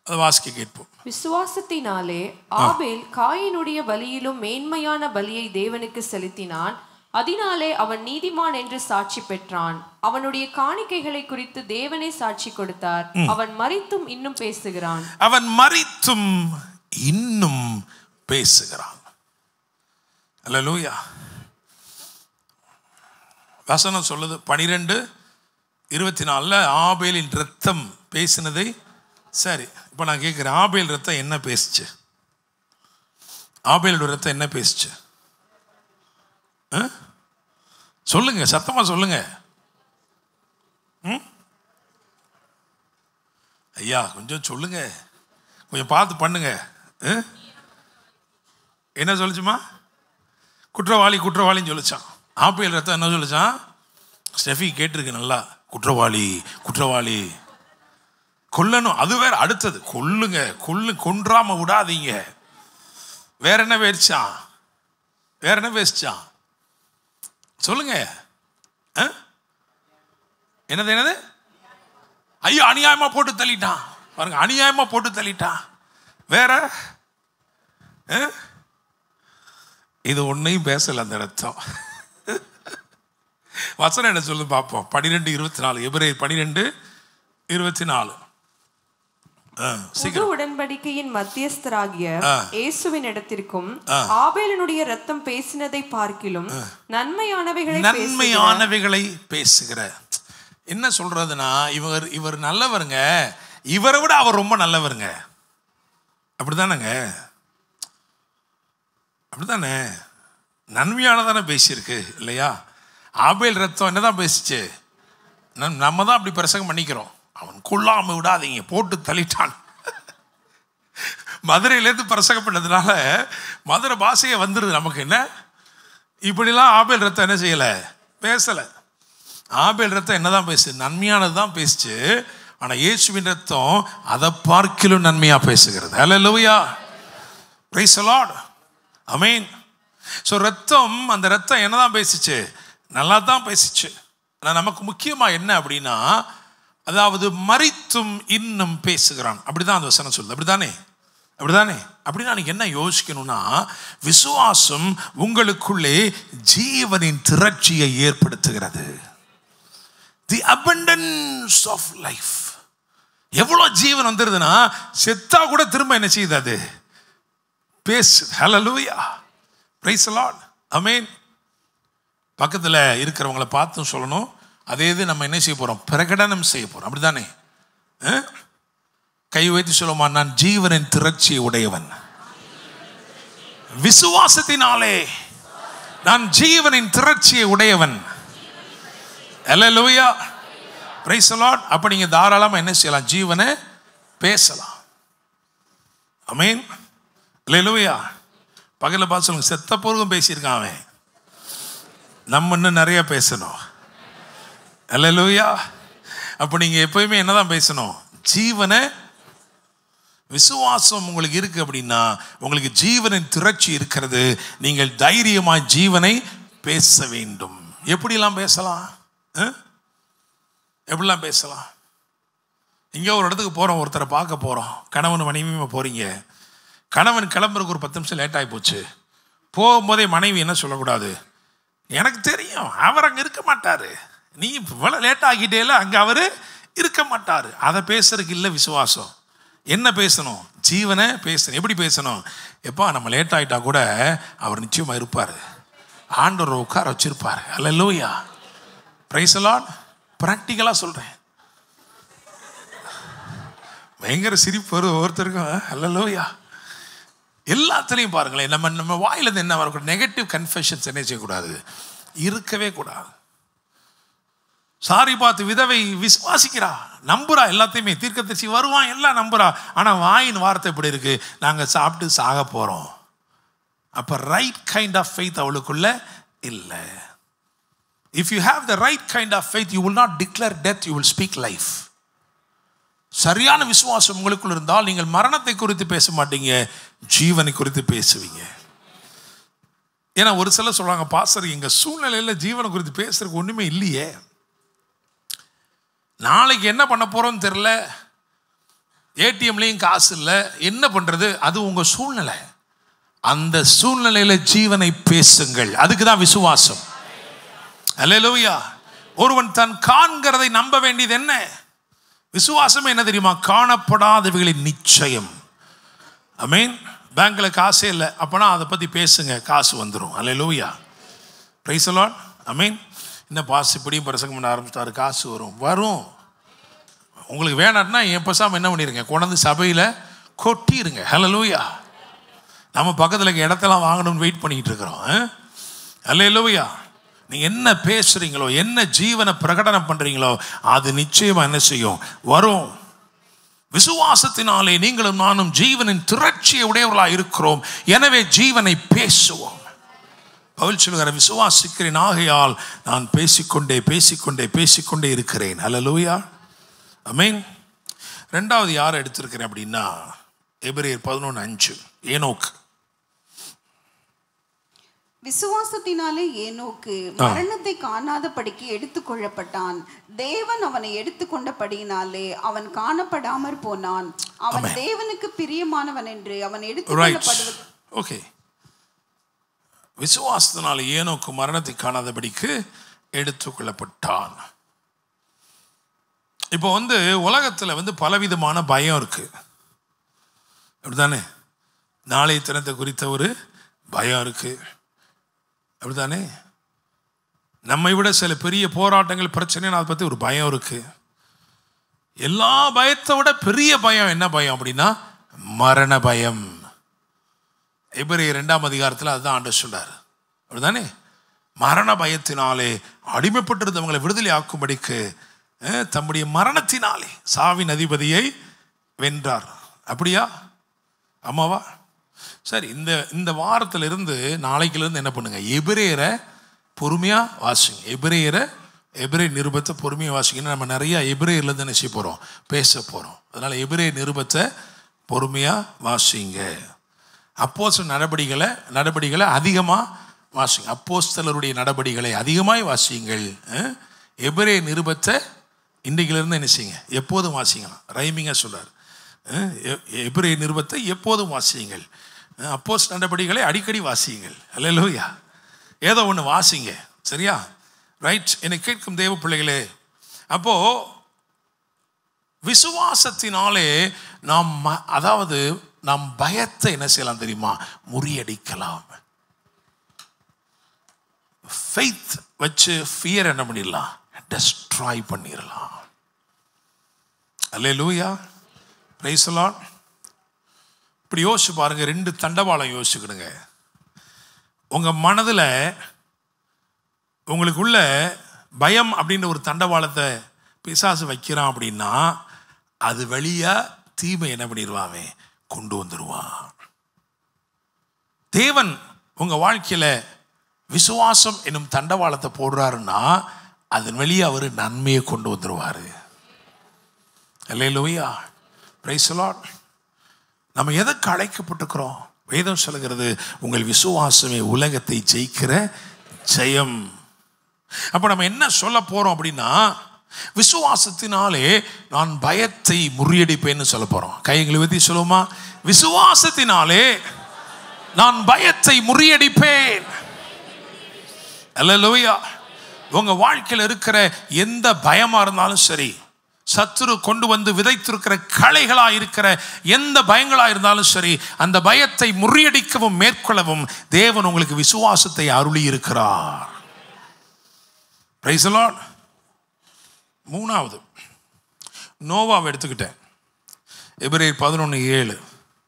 அதை வாசிக்க கேட்போம். விசுவாசத்தினாலே ஆபேல் காயினுடைய பலியிலும் மேன்மையான பலியை தேவனுக்கு செலுத்தினான். அதனாலே அவன் நீதிமான் என்று சாட்சி பெற்றான். அவனுடைய காணிக்கைகளை குறித்து தேவனே சாட்சி கொடுத்தார். அவன் மரித்தும் இன்னும் பேசுகிறான். அவன் மரித்தும் இன்னும் பேசுகிறான். அல்லேலூயா. வசனம் சொல்லுது 12:24 ஆபேலின் ரத்தம் பேசினதை. சரி, இப்போ நான் கேட்குறேன், ஆபேல் ரத்தம் என்ன பேசுச்சு? ஆபேலோட ரத்தம் என்ன பேசுச்சு? சொல்லுங்க, சத்தமா சொல்லுங்க. ஐயா கொஞ்சம் சொல்லுங்க, கொஞ்சம் பார்த்து பண்ணுங்க. என்ன சொல்லுச்சுமா? குற்றவாளி குற்றவாளின்னு சொல்லிச்சான். ஆபேல் ரத்தம் என்ன சொல்லிச்சான்? ஸ்டெஃபி கேட்டிருக்கு நல்லா, குற்றவாளி குற்றவாளி, கொல்லணும். அது வேற அடுத்தது, கொல்லுங்க கொன்றாம விடாதீங்க. வேற என்ன பேசிச்சான்? வேற என்ன பேசிச்சான்? சொல்லுங்க. என்னது? ஐயோ அநியாயமா போட்டு தள்ளிட்டான் பாருங்க, அநியாயமா போட்டு தள்ளிட்டான். வேற இது ஒன்னையும் பேசல அந்த ரத்தம். வசனம் என்ன சொல்லு பார்ப்போம். 12:24 எபிரேயர் 12:24. புது உடன்படிக்கையின் மத்தியஸ்தராகிய இயேசுவின் இடத்திற்கும் ஆபேலினுடைய ரத்தம் பேசினதை பார்க்கிலும் நன்மையானவைகளை பேசுகிற. என்ன சொல்றதுன்னா, இவர் நல்லவருங்க, இவரை விட அவர் ரொம்ப நல்லவருங்க. அப்படிதானங்க? அப்படித்தானே? நன்மையானதானே பேசியிருக்கு இல்லையா? ஆபேல் ரத்தம் என்னதான் பேசிச்சு? நம்ம தான் அப்படி பிரசங்கம் பண்ணிக்கிறோம். அவன் கொல்லாம விடாதீங்க, போட்டு தள்ளிட்டான். மதுரையிலேருந்து பிரசங்கம் பண்ணதுனால மதுரை பாஷையை வந்துடுது நமக்கு. என்ன இப்படிலாம் ஆபேல் ரத்தம் என்ன செய்யலை? பேசலை. ஆபேல் ரத்தம் என்னதான் பேசு? நன்மையானது தான் பேசிச்சு. ஆனால் இயேசுவின் ரத்தம் அதை பார்க்கிலும் நன்மையாக பேசுகிறது. அல்லேலூயா, பிரைஸ் தி லார்ட், ஆமென். ஸோ ரத்தம், அந்த ரத்தம் என்னதான் பேசிச்சு? நல்லா தான் பேசிச்சு. ஆனால் நமக்கு முக்கியமாக என்ன அப்படின்னா, அதாவது மரித்தும் இன்னும் பேசுகிறான். அப்படிதான் அந்த வசனம் சொல்லுது. அப்படிதானே? அப்படின்னா நீங்க என்ன யோசிக்கணும்னா, விசுவாசம் உங்களுக்குள்ளே ஜீவனின் திரட்சியை ஏற்படுத்துகிறது. தி abundance of life. எவ்வளவு ஜீவன் வந்துருதுன்னா, செத்தா கூட திரும்ப என்ன செய்யுது? அது பேசு. ஹல்லேலூயா, பிரைஸ் தி லார்ட், ஆமென். பக்கத்தில் இருக்கிறவங்களை பார்த்தும் சொல்லணும், அதே இது நம்ம என்ன செய்ய போகிறோம்? பிரகடனம் செய்ய போகிறோம். அப்படிதானே? கை வைத்து சொல்லுமா, நான் ஜீவனின் திரட்சியை உடையவன், விசுவாசத்தினாலே நான் ஜீவனின் திரட்சியை உடையவன். அல்லேலூயா, பிரைஸ் தி லார்ட். அப்போ நீங்கள் தாராளமாக என்ன செய்யலாம்? ஜீவனை பேசலாம். ஆமென், அல்லேலூயா. பகலில் பார்த்து சொல்லுங்க, செத்த பொருளும் பேசியிருக்கான் அவன், நம்ம இன்னும் நிறைய பேசணும். அல்லேலூயா. அப்போ நீங்கள் எப்பயுமே என்னதான் பேசணும்? ஜீவனை. விசுவாசம் உங்களுக்கு இருக்கு அப்படின்னா உங்களுக்கு ஜீவனின் திரட்சி இருக்கிறது. நீங்கள் தைரியமாய் ஜீவனை பேச வேண்டும். எப்படிலாம் பேசலாம்? எப்படிலாம் பேசலாம்? இங்கே ஒரு இடத்துக்கு போகிறோம், ஒருத்தரை பார்க்க போகிறோம், கணவன் மனைவியுமா போகிறீங்க. கணவன் கிளம்புறதுக்கு ஒரு 10 நிமிஷம் லேட் ஆகி போச்சு. போகும்போதே மனைவி என்ன சொல்லக்கூடாது? எனக்கு தெரியும் அவர் அங்கே இருக்க மாட்டார், நீ இவ்வளோ லேட் ஆகிட்டேல, அங்கே அவர் இருக்க மாட்டார். அதை பேசுறதுக்கு இல்லை விசுவாசம். என்ன பேசணும்? ஜீவனை பேசணும். எப்படி பேசணும்? எப்பா நம்ம லேட் ஆகிட்டா கூட அவர் நிச்சயமாக இருப்பார், ஆண்டவர் உட்கார வச்சிருப்பார். அல்லேலூயா, பிரைஸ் தி லார்ட். ப்ராக்டிக்கலாக சொல்கிறேன், பயங்கர சிரிப்பு வரும் ஒவ்வொருத்தருக்கும். அல்லேலூயா. எல்லாத்துலேயும் பாருங்களேன், நம்ம வாயிலேருந்து என்ன வரக்கூடாது? நெகட்டிவ் கன்ஃபெஷன்ஸ் என்ன செய்யக்கூடாது? இருக்கவே கூடாது. சாரிபாத் விதவை விசுவாசிக்கிறா, நம்புறா, எல்லாத்தையுமே தீர்க்கதரிசி வருவான் எல்லாம் நம்புறா. ஆனால் வாயின் வார்த்தை எப்படி இருக்கு, நாங்கள் சாப்பிட்டு சாக போகிறோம். அப்போ ரைட் கைண்ட் ஆஃப் ஃபெய்த் அவளுக்குள்ள இல்லை. If you have the right kind of faith you will not declare death, you will speak life. சரியான விசுவாசம் உங்களுக்குள் இருந்தால் நீங்கள் மரணத்தை குறித்து பேச மாட்டீங்க, ஜீவனை குறித்து பேசுவீங்க. ஏன்னா ஒரு சிலர் சொல்றாங்க, பாஸ்டர் எங்க சூழ்நிலையில் ஜீவனை குறித்து பேசுறதுக்கு ஒண்ணுமே இல்லையே, நாளைக்கு என்ன பண்ண போறோம்னு தெரியல, ஏடிஎம்லையும் காசு இல்லை, என்ன பண்றது? அது உங்க சூழ்நிலை. அந்த சூழ்நிலையில ஜீவனை பேசுங்கள், அதுக்கு தான் விசுவாசம். அல்லேலூயா. ஒருவன் தன் காண்கிறதை நம்ப வேண்டியது என்ன? விசுவாசம் என்ன தெரியுமா? காணப்படாதவைகளின் நிச்சயம். ஆமென். பேங்க்ல காசே இல்லை, அப்பனா அதை பத்தி பேசுங்க, காசு வந்துடும். அல்லேலூயா. Praise the Lord. ஆமென். இந்த பாஸ் இப்படியும் பிரசங்கம் பண்ண ஆரம்பிச்சிட்டாரு, காசு வரும். உங்களுக்கு வேணாட்னா என் பேசாமல் என்ன பண்ணிருங்க, கொண்டாந்து சபையில் கொட்டிடுங்க. ஹல்லேலூயா. நம்ம பக்கத்தில் இருக்க இடத்தெல்லாம் வாங்கணும்னு வெயிட் பண்ணிக்கிட்டு இருக்கிறோம். ஹல்லேலூயா. நீங்கள் என்ன பேசுகிறீங்களோ, என்ன ஜீவனை பிரகடனம் பண்ணுறீங்களோ, அது நிச்சயமாக என்ன செய்யும், வரும். விசுவாசத்தினாலே நீங்களும் நானும் ஜீவனின் திரட்சியை உடையவர்களாக இருக்கிறோம், எனவே ஜீவனை பேசுவோம். பவுல் சொல்லுகிற, விசுவாசிக்கிறேன் ஆகையால் நான் பேசிக்கொண்டே பேசிக்கொண்டே பேசிக்கொண்டே இருக்கிறேன். ஹல்லேலூயா. ஆமென். ரெண்டாவது யாரை எடுத்திருக்கிறேன் அப்படின்னா, எபிரேயர் 11:5 ஏனோக்கு. விசுவாசத்தினாலே ஏனோக்கு மரணத்தை காணாதபடிக்கு எடுத்துக்கொள்ளப்பட்டான். தேவன் அவனை எடுத்துக்கொண்டபடியினாலே அவன் காணப்படாமற் போனான். அவன் தேவனுக்கு பிரியமானவன் என்று அவன் எடுத்துக்கொள்ளப்படுவது. ஓகே. விசுவாசத்தினாலே ஏனோக்கு மரணத்தை காணாதபடிக்கு எடுத்துக்கொள்ளப்பட்டான். இப்போ உலகத்தில் பலவிதமான பயம் இருக்கு, அப்படித்தானே? நாளைய தினத்தை குறித்த ஒரு பயம் இருக்கு, அப்படித்தானே? நம்மை விட சில பெரிய போராட்டங்கள், பிரச்சனை, அதை பற்றி ஒரு பயம் இருக்கு. எல்லா பயத்தை விட பெரிய பயம் என்ன பயம் அப்படின்னா, மரண பயம். எபிரேயர் 2ஆம் அதிகாரத்தில் அதுதான் ஆண்டவர் சொல்றார், அப்படித்தானே? மரண பயத்தினாலே அடிமைப்பட்டிருந்தவங்களை விடுதலை ஆக்கும்படிக்கு தம்முடைய மரணத்தினாலே சாவின் அதிபதியை வென்றார். அப்படியா? ஆமாவா? சரி, இந்த வாரத்திலிருந்து நாளைக்கிலிருந்து என்ன பண்ணுங்க, எபிரேயரை பொறுமையாக வாசிங்க. எபிரேயர் நிருபத்தை பொறுமையாக வாசிங்கன்னா நம்ம நிறையா எபிரேயர்லேருந்து என்ன செய்ய போகிறோம், பேச போகிறோம். அதனால் எபிரேயர் நிருபத்தை பொறுமையாக வாசிங்க. அப்போஸ்தலர் நடபடிகளை அதிகமாக வாசிங்க. அப்போஸ்தலருடைய நடபடிகளை அதிகமாக வாசியுங்கள். எபிரேயர் நிருபத்தை இன்றைக்கிலிருந்து என்ன செய்யுங்க, எப்போதும் வாசிங்களாம். ரைமிங்காக சொல்கிறார். எபிரேயர் நிருபத்தை எப்போதும் வாசியுங்கள். அப்போஸ்தலர் நடபடிகளை அடிக்கடி வாசியுங்கள். அல்லேலூயா. ஏதோ ஒன்று வாசிங்க, சரியா? ரைட். என்னை கேட்கும் தேவ பிள்ளைகளே, அப்போ விசுவாசத்தினாலே நாம் பயத்தை என்ன செய்யலாம் தெரியுமா, முறியடிக்கலாம். ஃபெய்த் வச்சு ஃபியர் என்ன பண்ணிடலாம், டெஸ்ட்ராய் பண்ணிடலாம். அல்லேலூயா. Praise the lord. இப்படி யோசிச்சு பாருங்க, 2 தண்டவாளம் யோசிச்சுக்கிடுங்க. உங்க மனதில் உங்களுக்குள்ள பயம் அப்படின்ற ஒரு தண்டவாளத்தை பிசாசு வைக்கிறான் அப்படின்னா, அது வழியா தீமை என்ன பண்ணிடுவான், கொண்டு வந்துடுவான். தேவன் உங்க வாழ்க்கையில விசுவாசம் என்னும் தண்டவாளத்தை போடுறாருன்னா, அதன் வழியா அவர் நன்மையை கொண்டு வந்துடுவாரு. அல்லேலூயா. Praise the Lord. நம்ம எதற்கு அழைக்கப்பட்டிருக்கிறோம்? வேதம் சொல்லுகிறது, உங்கள் விசுவாசமே உலகத்தை ஜெயிக்கிற ஜெயம். அப்ப நம்ம என்ன சொல்ல போறோம் அப்படின்னா, விசுவாசத்தினாலே நான் பயத்தை முறியடிப்பேன்னு சொல்ல போறோம். கைகளை ஊத்தி சொல்லுவோமா? விசுவாசத்தினாலே நான் பயத்தை முறியடிப்பேன். அல்லேலூயா. உங்க வாழ்க்கையில் இருக்கிற எந்த பயமா இருந்தாலும் சரி, சத்துரு கொண்டு வந்து விதைத்திருக்கிற களைகளா இருக்கிற எந்த பயங்களா இருந்தாலும் சரி, அந்த பயத்தை முறியடிக்கவும் மேற்கொள்ளவும் தேவன் உங்களுக்கு விசுவாசத்தை அருளி இருக்கிறார். Price the Lord. 3வது நோவாவை எடுத்துக்கிட்டேன். எபிரேயர் 11:7.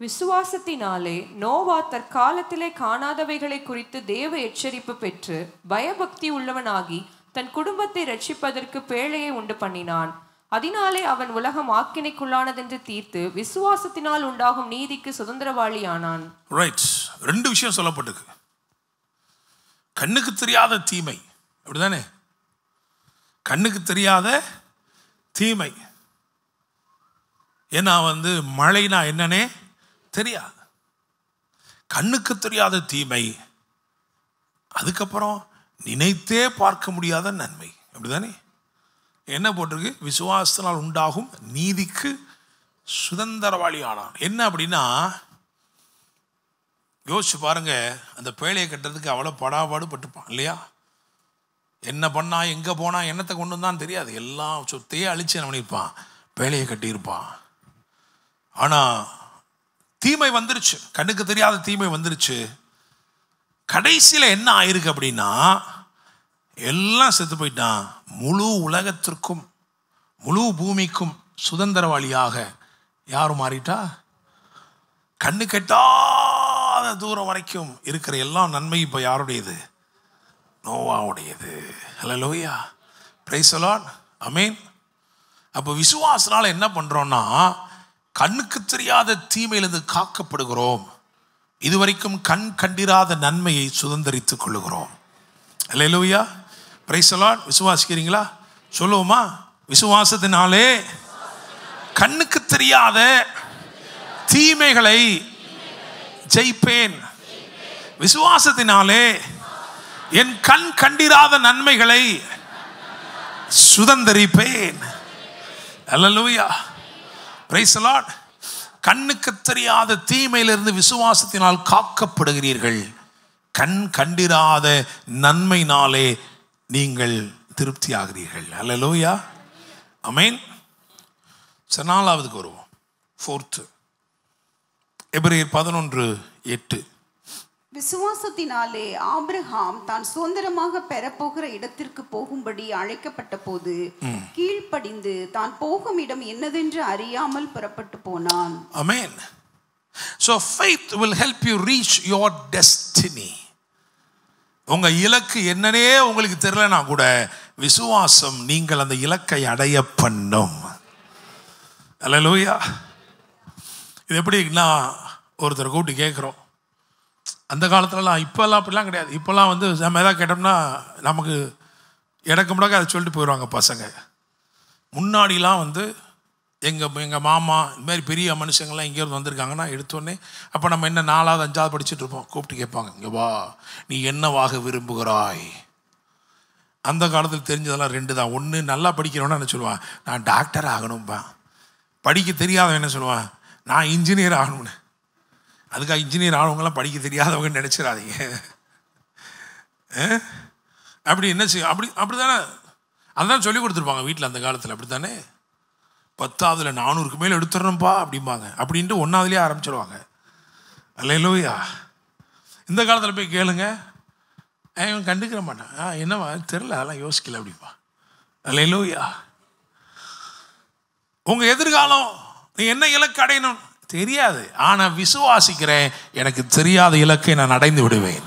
விசுவாசத்தினாலே நோவா தற்காலத்திலே காணாதவைகளை குறித்து தேவ எச்சரிப்பு பெற்று பயபக்தி உள்ளவனாகி தன் குடும்பத்தை ரட்சிப்பதற்கு பேழையை உண்டு பண்ணினான். அதனாலே அவன் உலகம் ஆக்கினைக்குள்ளானதென்று தீர்த்து விசுவாசத்தினால் உண்டாகும் நீதிக்கு சுதந்திரவாளியானான். ரைட். 2 விஷயம் சொல்லப்பட்டிருக்கு. கண்ணுக்கு தெரியாத தீமை, அப்படிதானே? கண்ணுக்கு தெரியாத தீமை. ஏன்னா மழைனா என்னன்னே தெரியாது. கண்ணுக்கு தெரியாத தீமை, அதுக்கப்புறம் நினைத்தே பார்க்க முடியாத நன்மை, அப்படிதானே? என்ன போட்டிருக்கு? விசுவாசத்தினால் உண்டாகும் நீதிக்கு சுதந்திரவாளி ஆனான். என்ன அப்படின்னா, யோசிச்சு பாருங்க, அந்த பேழையை கட்டுறதுக்கு அவ்வளோ படாபாடு பட்டுப்பான் இல்லையா? என்ன பண்ணா, எங்கே போனா, என்னத்தை கொண்டு வந்தான்னு தெரியாது. எல்லாம் சொத்தையே அழிச்சு என்ன பண்ணியிருப்பான்? பேழையை கட்டியிருப்பான். ஆனால் தீமை வந்துருச்சு, கண்ணுக்கு தெரியாத தீமை வந்துருச்சு. கடைசியில் என்ன ஆயிருக்கு அப்படின்னா, எல்லாம் செத்து போயிட்டான். முழு உலகத்திற்கும் முழு பூமிக்கும் சுதந்திரவாளியாக யார் மாறிட்டா? கண்ணு கெட்டாத தூரம் வரைக்கும் இருக்கிற எல்லா நன்மையும் இப்போ யாருடையது? நோவாவுடையது. ஹல்லேலூயா, பிரைஸ் தி லார்ட், ஆமென். அப்போ விசுவாசனால என்ன பண்றோம்னா, கண்ணுக்கு தெரியாத தீமையிலிருந்து காக்கப்படுகிறோம். இதுவரைக்கும் கண் கண்டிராத நன்மையை சுதந்திரித்துக் கொள்ளுகிறோம். ஹல்லேலூயா, பிரைஸ் தி லார்ட். விசுவாசிக்கிறீங்களா? சொல்லுவோமா? விசுவாசத்தினாலே கண்ணுக்கு தெரியாத தீமைகளை ஜெயிப்பேன். விசுவாசத்தினாலே என் கண் கண்டிராத நன்மைகளை சுதந்திரிப்பேன். ஹல்லேலூயா, பிரைஸ் தி லார்ட். கண்ணுக்கு தெரியாத தீமையிலிருந்து விசுவாசத்தினால் காக்கப்படுகிறீர்கள். கண் கண்டிராத நன்மையினாலே நீங்கள் திருப்தி ஆகிறீர்கள். ஹல்லேலூயா, ஆமென். 4ஆவதுக்கு வருவோம். 4th எபிரேயர் 11:8. விசுவாசத்தினாலே ஆபிரகாம் தான் சுதந்திரமாக பெறப்போகிற இடத்திற்கு போகும்படி அழைக்கப்பட்ட போது கீழ்ப்படிந்து தான் போகும் இடம் என்னதென்று அறியாமல் புறப்பட்டு போனான். Amen. So faith will help you reach your destiny. உங்க இலக்கு என்னன்னே உங்களுக்கு தெரியலனா கூட விசுவாசம் நீங்கள் அந்த இலக்கை அடைய பண்ணும். ஹல்லேலூயா. இது எப்படின்னா, ஒருத்தர் கூட்டி கேட்குறோம். அந்த காலத்துலலாம், இப்போல்லாம் அப்படிலாம் கிடையாது. இப்போல்லாம் நம்ம எதாவது கேட்டோம்னா நமக்கு இடக்கு முடக்க அதை சொல்லிட்டு போயிடுவாங்க பசங்க. முன்னாடிலாம் எங்கள் மாமா இந்த மாதிரி பெரிய மனுஷங்கள்லாம் இங்கேருந்து வந்திருக்காங்கன்னா எடுத்தோடனே, அப்போ நம்ம என்ன 4வது 5வது படிச்சுட்டு இருப்போம், கூப்பிட்டு கேட்பாங்க, இங்கே வா, நீ என்னவாக விரும்புகிறாய்? அந்த காலத்தில் தெரிஞ்சதெல்லாம் 2 தான். ஒன்று, நல்லா படிக்கிறவனா என்ன சொல்லுவான், நான் டாக்டர் ஆகணும்பா. படிக்க தெரியாதவன் என்ன சொல்லுவான், நான் இன்ஜினியர் ஆகணும்னு. அதுக்காக இன்ஜினியர் ஆனவங்களாம் படிக்க தெரியாதவங்கன்னு நினச்சிடாதீங்க. அப்படி என்ன செய்ய, அப்படி தானே, அதுதான் சொல்லி கொடுத்துருப்பாங்க வீட்டில் அந்த காலத்தில். அப்படி தானே, 10ஆவதுல 400க்கு மேலே எடுத்துடணும்ப்பா அப்படிம்பாங்க. அப்படின்ட்டு 1ஆவதுலேயே ஆரம்பிச்சிடுவாங்க. அல்லேலூயா. இந்த காலத்தில் போய் கேளுங்க, இவன் கண்டுக்கிற மாட்டான், என்னவா தெரில, அதெல்லாம் யோசிக்கல அப்படிப்பா. அல்லேலூயா. உங்கள் எதிர்காலம், நீ என்ன இலக்கு அடையணும் தெரியாது, ஆனால் விசுவாசிக்கிறேன், எனக்கு தெரியாத இலக்கை நான் அடைந்து விடுவேன்.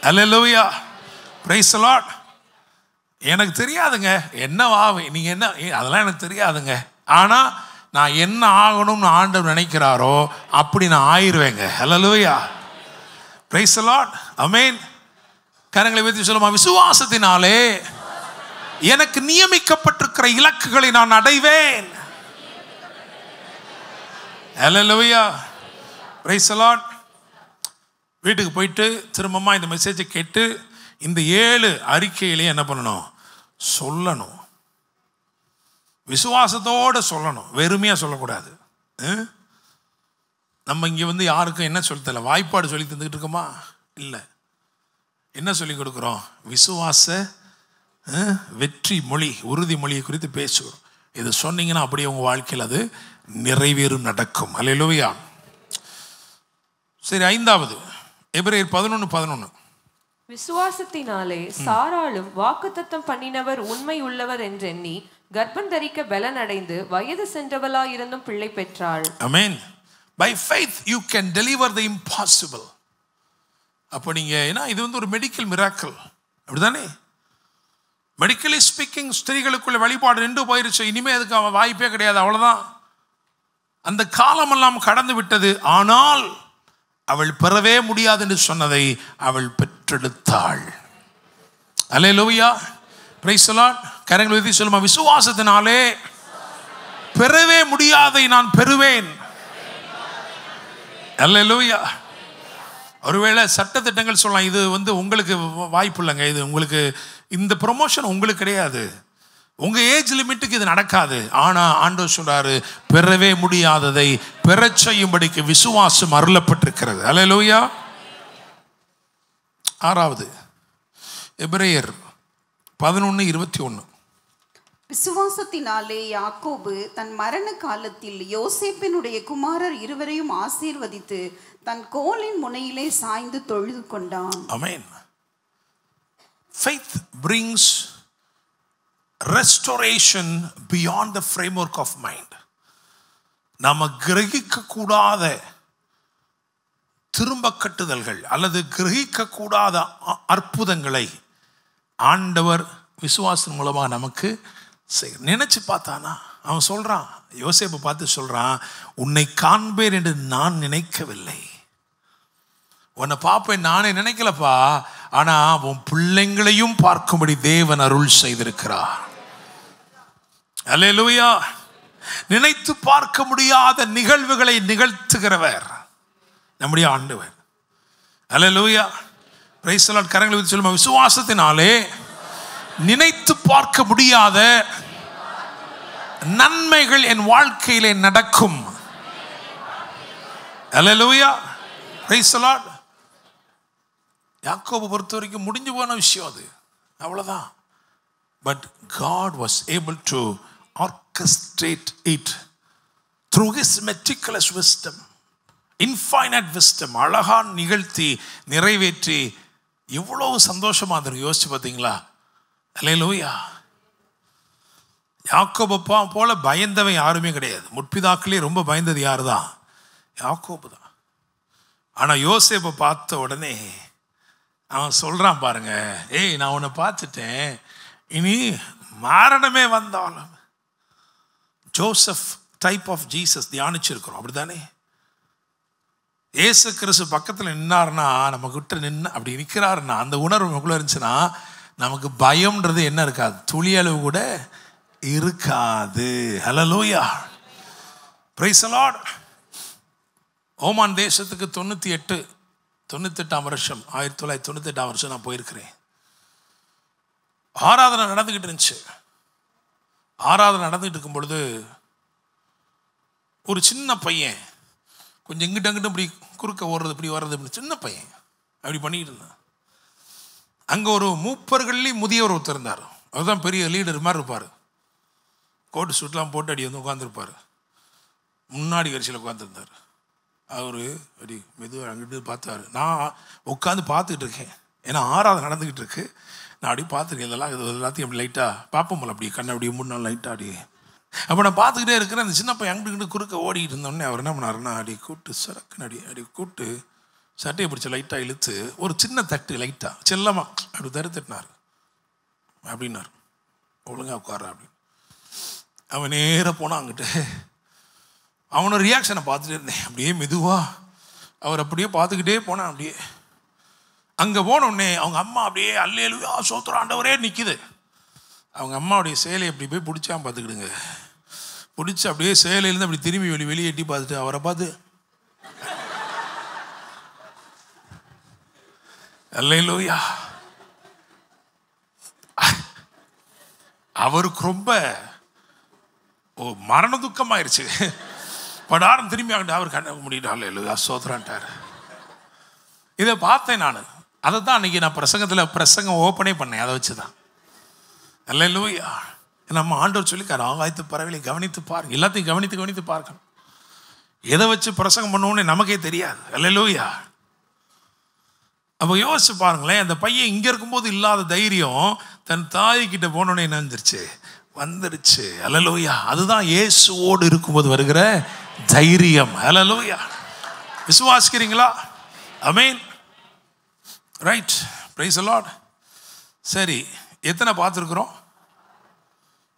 அல்லேலூயா, பிரைஸ் தி லார்ட். எனக்கு தெரியாதுங்க என்னவா நீங்கள் என்ன, அதெல்லாம் எனக்கு தெரியாதுங்க, ஆனால் நான் என்ன ஆகணும்னு ஆண்டவர் நினைக்கிறாரோ அப்படி நான் ஆயிடுவேங்க. அல்லேலூயா, பிரைஸ் தி லார்ட், ஆமென். கரங்களை வைத்து சொல்லுமா, விசுவாசத்தினாலே எனக்கு நியமிக்கப்பட்டிருக்கிற இலக்குகளை நான் அடைவேன். ஹல்லேலூயா, பிரைஸ் தி லார்ட். வீட்டுக்கு போயிட்டு திரும்பமா இந்த மெசேஜை கேட்டு இந்த 7 அறிக்கையிலையும் என்ன பண்ணணும், சொல்லணும். விசுவாசத்தோடு சொல்லணும், வெறுமையாக சொல்லக்கூடாது. நம்ம இங்கே யாருக்கும் என்ன சொல்லி தரல, வாய்ப்பாடு சொல்லி தந்துக்கிட்டு இருக்கோமா? இல்லை. என்ன சொல்லி கொடுக்குறோம்? விசுவாச வெற்றி மொழி, உறுதிமொழியை குறித்து பேசுகிறோம். இது சொன்னீங்கன்னா அப்படியே உங்கள் வாழ்க்கையில் அது நிறைவேறும், நடக்கும். அல்லேலூயா. சரி, 5வது எபிரேயர் 11:11. விசுவாசத்தினாலே சாராளும் வாக்குத்தத்தம் பண்ணினவர் உண்மை உள்ளவர் என்றெண்ணி கர்ப்பம் தரிக்க பலன் அடைந்து வயது சென்றவளாய் இருந்தும் பிள்ளை பெற்றாள். ஆமென். By faith you can deliver the impossible. அப்போ நீங்கள் ஏன்னா இது ஒரு மெடிக்கல் மிராக்கிள், அப்படிதானே? மெடிக்கலி ஸ்பீக்கிங் ஸ்திரீகளுக்குள்ள வழிபாடு நின்று போயிருச்சு. இனிமேல் அதுக்கு அவன் வாய்ப்பே கிடையாது, அவ்வளோதான். அந்த காலமெல்லாம் கடந்து விட்டது. ஆனால் அவள் பெறவே முடியாது என்று சொன்னதை அவள் பெற்றெடுத்தாள். அல்லேலூயா, பிரைஸ் தி லார்ட். கரங்களை உயர்த்தி சொல்லுமா, விசுவாசத்தினாலே பெறவே முடியாதை நான் பெறுவேன். அல்லேலூயா. ஒருவேளை சட்டத்திட்டங்கள் சொல்லலாம், இது உங்களுக்கு வாய்ப்பு இல்லைங்க, இது உங்களுக்கு, இந்த ப்ரொமோஷன் உங்களுக்கு கிடையாது, உங்க ஏஜ் லிமிட்டுக்கு இது நடக்காது. ஆனா ஆண்டவர் சொல்றாரு, பெறவே முடியாததை பெறச் செய்யும்படிக்கு விசுவாசம் அருளப்பட்டிருக்கிறது. அல்லேலூயா. 6வது எபிரேயர் 11:21. விசுவாசத்தினாலே யாக்கோபு தன் மரண காலத்தில் யோசேப்பினுடைய குமாரர் இருவரையும் ஆசீர்வதித்து தன் கோலின் முனையிலே சாய்ந்து தொழுது கொண்டான். ஆமென். Faith brings restoration beyond the framework of mind. நாம கிரகிக்க கூடாத திரும்ப கட்டுதல்கள் அல்லது கிரகிக்க கூடாத அற்புதங்களை ஆண்டவர் விசுவாசம் மூலமாக நமக்கு நினைச்சு பார்த்தானா. அவன் சொல்றான், யோசேப்பை பார்த்து சொல்றான், உன்னை காண்பேன் என்று நான் நினைக்கவில்லை, உன்னை பார்ப்பேன் நானே நினைக்கலப்பா, ஆனா உன் பிள்ளைங்களையும் பார்க்கும்படி தேவன் அருள் செய்திருக்கிறார். அல்லேலூயா. நினைத்து பார்க்க முடியாத நிகழ்வுகளை நிகழ்த்துகிறவர் நம்முடைய ஆண்டவர். அல்லேலூயா. Praise the lord. கரங்களை உயர்த்தி சொல்லுமா, விசுவாசத்தினாலே நினைத்து பார்க்க முடியாத நன்மைகள் என் வாழ்க்கையிலே நடக்கும். அல்லேலூயா. Praise the lord. யாக்கோபு பொறுத்த வரைக்கும் முடிஞ்சு போன விஷயம் அது, அவ்வளவுதான். But God was able to orchestrate it through his meticulous wisdom, infinite wisdom. அழகா நிகழ்த்தி நிறைவேற்றி எவ்வளவு சந்தோஷமா இருக்கு, யோசிச்சு பார்த்தீங்களா? அல்லேலூயா. யாக்கோபப்பா போல பயந்தவன் யாருமே கிடையாது. முற்பிதாக்களே ரொம்ப பயந்தது யாரு தான்? யாக்கோபு தான். ஆனா யோசேப்பை பார்த்த உடனே அவன் சொல்றான் பாருங்க, ஏய் நான் உன்னை பார்த்துட்டேன், இனி மரணமே வந்தாலும். ஜோசப் டைப் ஆஃப் ஜீசஸ் தியானிச்சிருக்கிறோம், அப்படித்தானே? ஏசு கிறிஸ்து பக்கத்தில் நின்னார்னா, நம்ம கிட்ட நின்று அப்படி நிற்கிறாருன்னா, அந்த உணர்வு நமக்குள்ள இருந்துச்சுன்னா நமக்கு பயம்ன்றது என்ன இருக்காது, துளி அளவு கூட இருக்காது. ஹல்லேலூயா. Praise the lord. ஓமான் தேசத்துக்கு 98ஆம் வருஷம் 1998ஆம் வருஷம் நான் போயிருக்கிறேன். ஆராதனை நடந்துக்கிட்டு இருந்துச்சு. ஆராதனை நடந்துகிட்டு இருக்கும் பொழுது ஒரு சின்ன பையன் கொஞ்சம் இங்கிட்ட அங்கிட்ட இப்படி குறுக்க ஓடுறது, இப்படி வர்றது, இப்படி சின்ன பையன் அப்படி பண்ணிக்கிட்டு இருந்தான். அங்கே ஒரு மூப்பர்கள்லேயும் முதியவர் ஒருத்தர் இருந்தார். அதுதான் பெரிய லீடர் மாதிரி இருப்பார். கோட்டு சூட்லாம் போட்டு அடி உட்காந்துருப்பார். முன்னாடி கரிசியில் உட்காந்துருந்தார். அவர் அப்படி மெதுவாக அங்கிட்டு பார்த்தாரு. நான் உட்காந்து பார்த்துக்கிட்டு இருக்கேன், ஏன்னா ஆராதனை நடந்துக்கிட்டு இருக்கு. நான் அப்படி பார்த்துருக்கேன், இதெல்லாம் எல்லாத்தையும் அப்படி லைட்டாக பார்ப்போம் போல, அப்படி கண்ணை அப்படி 3 நாள் லைட்டாக அப்படி. அப்போ நான் பார்த்துக்கிட்டே இருக்கிறேன். அந்த சின்ன பையன் அங்கிட்டு குறுக்க ஓடிக்கிட்டு இருந்தோடனே அவர் என்ன பண்ணாருன்னா, அப்படி கூப்பிட்டு சரக்குன்னு அப்படி கூப்பிட்டு சட்டையை பிடிச்ச லைட்டாக இழுத்து ஒரு சின்ன தட்டு லைட்டாக செல்லமாக அப்படி தட்டுனார். அப்படின்னார், ஒழுங்காக உட்கார அப்படின்னு. அவன் நேராக போனான் அங்கிட்டு. அவனோட ரியாக்ஷனை பார்த்துட்டே இருந்தேன். அப்படியே மெதுவாக அவர் அப்படியே பார்த்துக்கிட்டே போனான். அப்படியே அங்கே போனோடனே அவங்க அம்மா அப்படியே அல்லேலூயா ஸ்தோத்திரம் ஆண்டவரே நிற்கிது. அவங்க அம்மாவுடைய சேலையை அப்படி போய் பிடிச்சான் பார்த்துக்கிடுங்க. பிடிச்சி அப்படியே சேலையிலேருந்து அப்படி திரும்பி வெளியே எட்டி பார்த்துட்டு அவரை பார்த்து அல்லேலூயா. அவருக்கு ரொம்ப மரண துக்கமாயிருச்சு. படாரம் திரும்பி ஆகிட்டு அவர் கண்ண முடியல, அல்லேலூயா ஸ்தோத்திரன்ட்டார். இதை பார்த்தேன் நான். அதை தான் அன்றைக்கி நான் பிரசங்கம் ஓப்பனே பண்ணேன். அதை வச்சு தான் அல்லேலூயா. நம்ம ஆண்டவர் சொல்லிக்கார், ஆகாயத்து பறவைகளை கவனித்து பாருங்க. எல்லாத்தையும் கவனித்து பார்க்கணும். எதை வச்சு பிரசங்கம் பண்ணுவோன்னு நமக்கே தெரியாது. அல்லேலூயா. அப்போ யோசிச்சு பாருங்களேன், அந்த பையன் இங்கே இருக்கும்போது இல்லாத தைரியம் தன் தாய்கிட்ட போனோன்னே என்ன வந்துருச்சு. அல்லேலூயா. அதுதான் இயேசுவோடு இருக்கும்போது வருகிற தைரியம். அல்லேலூயா. விசுவாசிக்கிறீங்களா? ஆமென். ரைட். Price the lord. சரி, எத்தனை பார்த்துருக்குறோம்?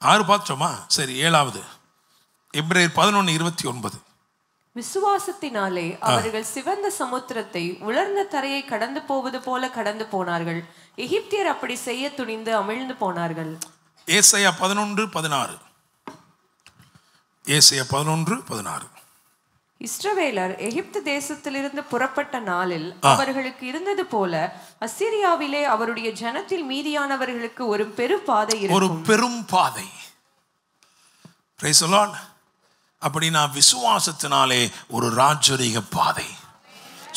6 பார்த்துட்டோமா? சரி, 7வது எபிரேயர் 11:29. விசுவாசத்தினாலே அவர்கள் சிவந்த சமுத்திரத்தை உலர்ந்த தரையை கடந்து போவது போல கடந்து போனார்கள். எகிப்தியர் அப்படி செய்ய துணிந்து அமிழ்ந்து போனார்கள். ஏசாயா 11:16. ஏசாயா 11:16. இஸ்ரவேலர் எகிப்து தேசத்திலிருந்து புறப்பட்ட நாளில் அவர்களுக்கு இருந்தது போல அசீரியாவிலே அவருடைய ஜனத்தில் மீதியானவர்களுக்கு ஒரு பெரும்பாதை இருக்கும். ஒரு பெரும் பாதை. Praise the Lord. அப்படின்னா விசுவாசத்தினாலே ஒரு ராஜரீக பாதை.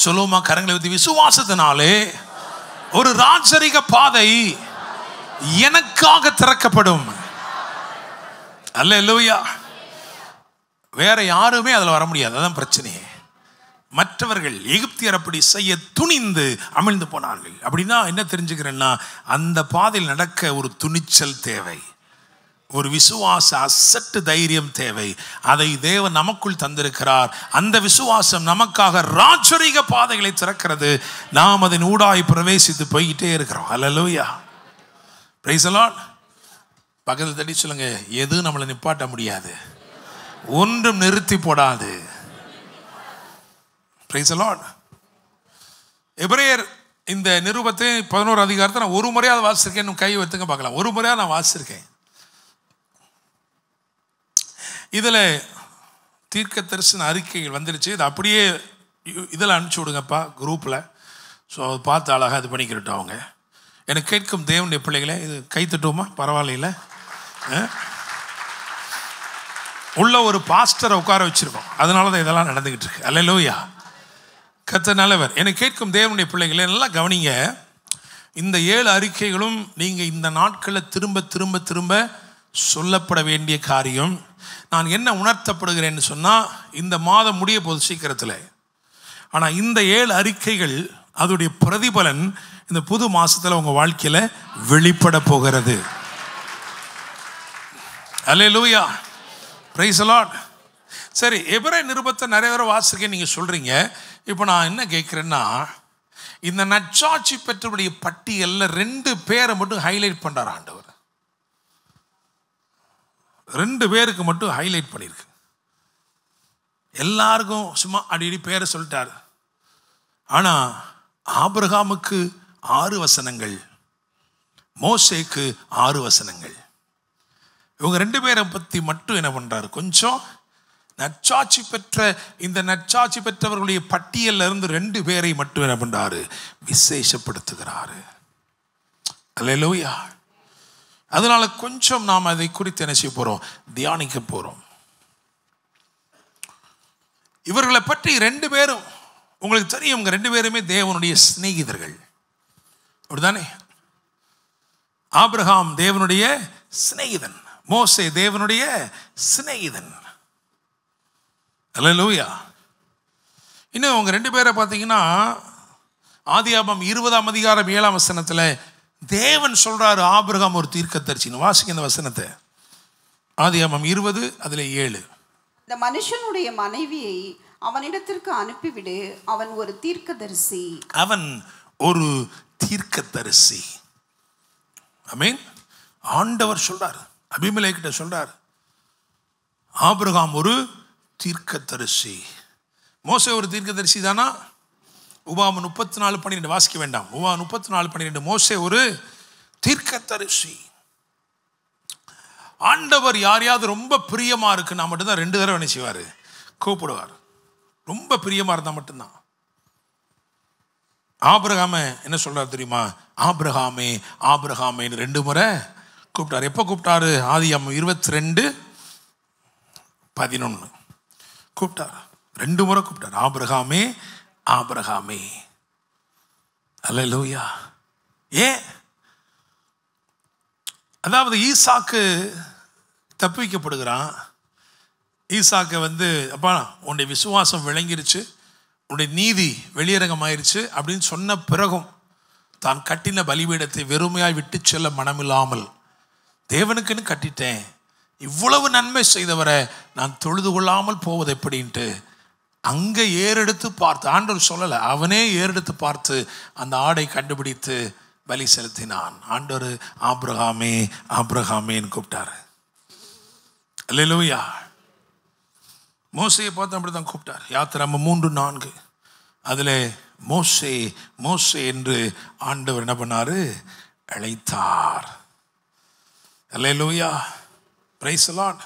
சொல்லுமா கரங்களை ஊத்தி, விசுவாசத்தினாலே ஒரு ராஜரீக பாதை எனக்காக திறக்கப்படும். அல்லேலூயா. வேற யாருமே அதில் வர முடியாது. அதான் பிரச்சனையே. மற்றவர்கள் எகிப்தியர் அப்படி செய்ய துணிந்து அமிழ்ந்து போனார்கள். அப்படின்னா என்ன தெரிஞ்சுக்கிறேன்னா, அந்த பாதையில் நடக்க ஒரு துணிச்சல் தேவை, ஒரு விசுவாச அசட்டு தைரியம் தேவை. அதை தேவன் நமக்குள் தந்திருக்கிறார். அந்த விசுவாசம் நமக்காக ராஜரீக பாதைகளை திறக்கிறது. நாம் அதன் ஊடாய் பிரவேசித்து போய்கிட்டே இருக்கிறோம். அல்லேலூயா. Praise the lord. பக்கத்தில் தட்டி சொல்லுங்க, எதுவும் நம்மளை நிப்பாட்ட முடியாது, ஒன்றும் நிறுத்தி போடாது. Price the Lord. எபிரேயர் இந்த நிருபத்தை 11 அதிகாரத்தை நான் ஒரு முறையாவது வாசிச்சிருக்கேன். கை வைத்துங்க பார்க்கலாம். ஒரு முறையாக நான் வாசிச்சிருக்கேன். இதில் தீர்க்க தரிசன அறிக்கைகள் வந்துருச்சு. இது அப்படியே இதில் அனுப்பிச்சி விடுங்கப்பா குரூப்பில். ஸோ அதை பார்த்து அழகாக இது பண்ணிக்கிட்டோம். அவங்க எனக்கு கேட்கும் தேவனுடைய பிள்ளைகளே, இது கை தட்டுவோமா? பரவாயில்ல. உள்ள ஒரு பாஸ்டரை உட்கார வச்சிருக்கோம், அதனால தான் இதெல்லாம் நடந்துக்கிட்டு இருக்கு. அல்லேலூயா. கர்த்தர் நல்லவர். எனக்கு கேட்கும் தேவனுடைய பிள்ளைகளே, நல்லா கவனிங்க. இந்த 7 அறிக்கைகளும் நீங்கள் இந்த நாட்களில் திரும்ப திரும்ப திரும்ப சொல்லப்பட வேண்டிய காரியம். நான் என்ன உணர்த்தப்படுகிறேன்னு சொன்னால், இந்த மாதம் முடிய போது சீக்கிரத்தில். ஆனால் இந்த 7 அறிக்கைகள் அதோடைய பிரதிபலன் இந்த புது மாசத்தில் உங்கள் வாழ்க்கையில் வெளிப்பட போகிறது. அல்லேலூயா. Praise the lord. சரி, எபிரேயர் நிருபத்தை நிறைய தடவை வாசிக்க நீங்கள் சொல்கிறீங்க. இப்போ நான் என்ன கேட்குறேன்னா, இந்த நற்சாட்சி பெற்றவுடைய பட்டியலில் 2 பேரை மட்டும் ஹைலைட் பண்ணுறார் ஆண்டவர். 2 பேருக்கு மட்டும் ஹைலைட் பண்ணியிருக்கு. எல்லாருக்கும் சும்மா அடிக்கடி பேரை சொல்லிட்டார். ஆனால் ஆபிரகாமுக்கு 6 வசனங்கள், மோசேக்கு 6 வசனங்கள். இவங்க 2 பேரை பற்றி மட்டும் என்ன பண்ணுறாரு, கொஞ்சம் நற்சாட்சி பெற்ற இந்த நற்சாட்சி பெற்றவர்களுடைய பட்டியலில் இருந்து 2 பேரை மட்டும் என்ன பண்ணுறாரு, விசேஷப்படுத்துகிறாரு. அல்லேலூயா. அதனால கொஞ்சம் நாம் அதை குறித்து என்ன செய்ய போகிறோம், தியானிக்க போகிறோம். இவர்களை பற்றி 2 பேரும் உங்களுக்கு தெரியும். இவங்க 2 பேருமே தேவனுடைய சிநேகிதர்கள். அப்படிதானே? ஆபிரகாம் தேவனுடைய சிநேகிதன், மோசே தேவனுடைய சிநேகிதன். அல்லேலூயா. இன்னும் அவங்க 2 பேரை பார்த்தீங்கன்னா, ஆதியாகமம் 20ஆம் அதிகாரம் 7ஆம் வசனத்தில் தேவன் சொல்றாரு ஆபிரகாம் ஒரு தீர்க்கதரிசின்னு. வாசிக்க இந்த வசனத்தை. ஆதியாகமம் 20 அதில் 7. இந்த மனுஷனுடைய மனைவியை அவனிடத்திற்கு அனுப்பிவிடு, அவன் ஒரு தீர்க்கதரிசி. அவன் ஒரு தீர்க்கதரிசி. ஆமென். ஆண்டவர் சொல்றார், அபிமெலேக்கிட்ட சொல்றார், ஆபிரகாம் ஒரு தீர்க்கதரிசி. மோசே ஒரு தீர்க்கதரிசி தானா? உபாகமம் 34:12 வாசிக்க வேண்டாம். உபாகமம் 34:12 மோசே ஒரு தீர்க்கதரிசி. ஆண்டவர் யாரையாவது ரொம்ப பிரியமா இருக்குன்னா மட்டும்தான் 2 தடவை என்ன செய்வார், கூப்பிடுவார். ரொம்ப பிரியமா இருந்தால் மட்டும்தான். ஆபிரகாமை என்ன சொல்றாரு தெரியுமா? ஆபிரகாமே ஆபிரகாமேன்னு 2 முறை கூப்பிட்டார். எப்போ கூப்பிட்டாரு? ஆதியாகமம் 22:11 கூப்பிட்டார். 2 முறை கூப்பிட்டார், ஆபிரகாமே ஆபிரகாமே. அல்லேலூயா. ஏன்? அதாவது ஈசாக்கு தப்பிக்கப்படுகிறான். ஈசாக்கை அப்பா உன்னுடைய விசுவாசம் விளங்கிருச்சு, உன்னுடைய நீதி வெளியரங்கமாயிருச்சு அப்படின்னு சொன்ன பிறகும் தான் கட்டின பலிபீடத்தை வெறுமையாய் விட்டு செல்ல மனமில்லாமல், தேவனுக்குன்னு கட்டிட்டேன், இவ்வளவு நன்மை செய்தவரை நான் தொழுது கொள்ளாமல் போவது எப்படின்ட்டு அங்கே ஏறெடுத்து பார்த்து, ஆண்டவர் சொல்லலை, அவனே ஏறெடுத்து பார்த்து அந்த ஆடை கண்டுபிடித்து பலி செலுத்தினான். ஆண்டவர் ஆபிரகாமே ஆபிரகாமேன்னு கூப்பிட்டாரு. அல்லேலூயா. மோசையை பார்த்து அப்படிதான் கூப்பிட்டார். யாத்திராகமம் 3:4 அதில் மோசே மோசே என்று ஆண்டவர் என்ன பண்ணாரு? அழைத்தார். அல்லேலூயா. Praise the lord.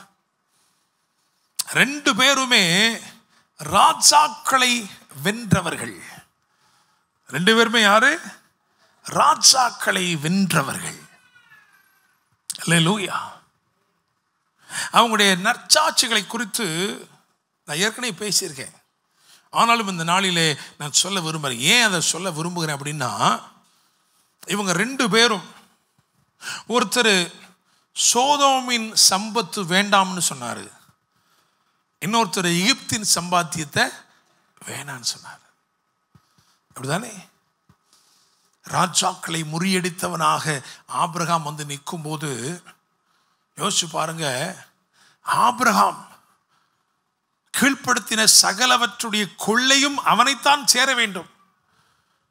ரெண்டு பேருமே ராஜாக்களை வென்றவர்கள். ரெண்டு பேருமே யாரு? ராஜாக்களை வென்றவர்கள். அல்லேலூயா. அவங்களுடைய நற்சாட்சிகளை குறித்து நான் ஏற்கனவே பேசியிருக்கேன். ஆனாலும் இந்த நாளிலே நான் சொல்ல விரும்புகிறேன். ஏன் அதை சொல்ல விரும்புகிறேன் அப்படின்னா, இவங்க ரெண்டு பேரும், ஒருத்தர் சோதோமின் சம்பத்து வேண்டாம்னு சொன்னார், இன்னொருத்தர் எகிப்தின் சம்பாத்தியத்தை வேணான்னு சொன்னார். அப்படிதானே? ராஜாக்களை முறியடித்தவனாக ஆபிரகாம் வந்து நிற்கும் போது யோசிச்சு பாருங்க, ஆபிரகாம் கீழ்ப்படுத்தின சகலவற்றுடைய கொள்ளையும் அவனைத்தான் சேர வேண்டும்.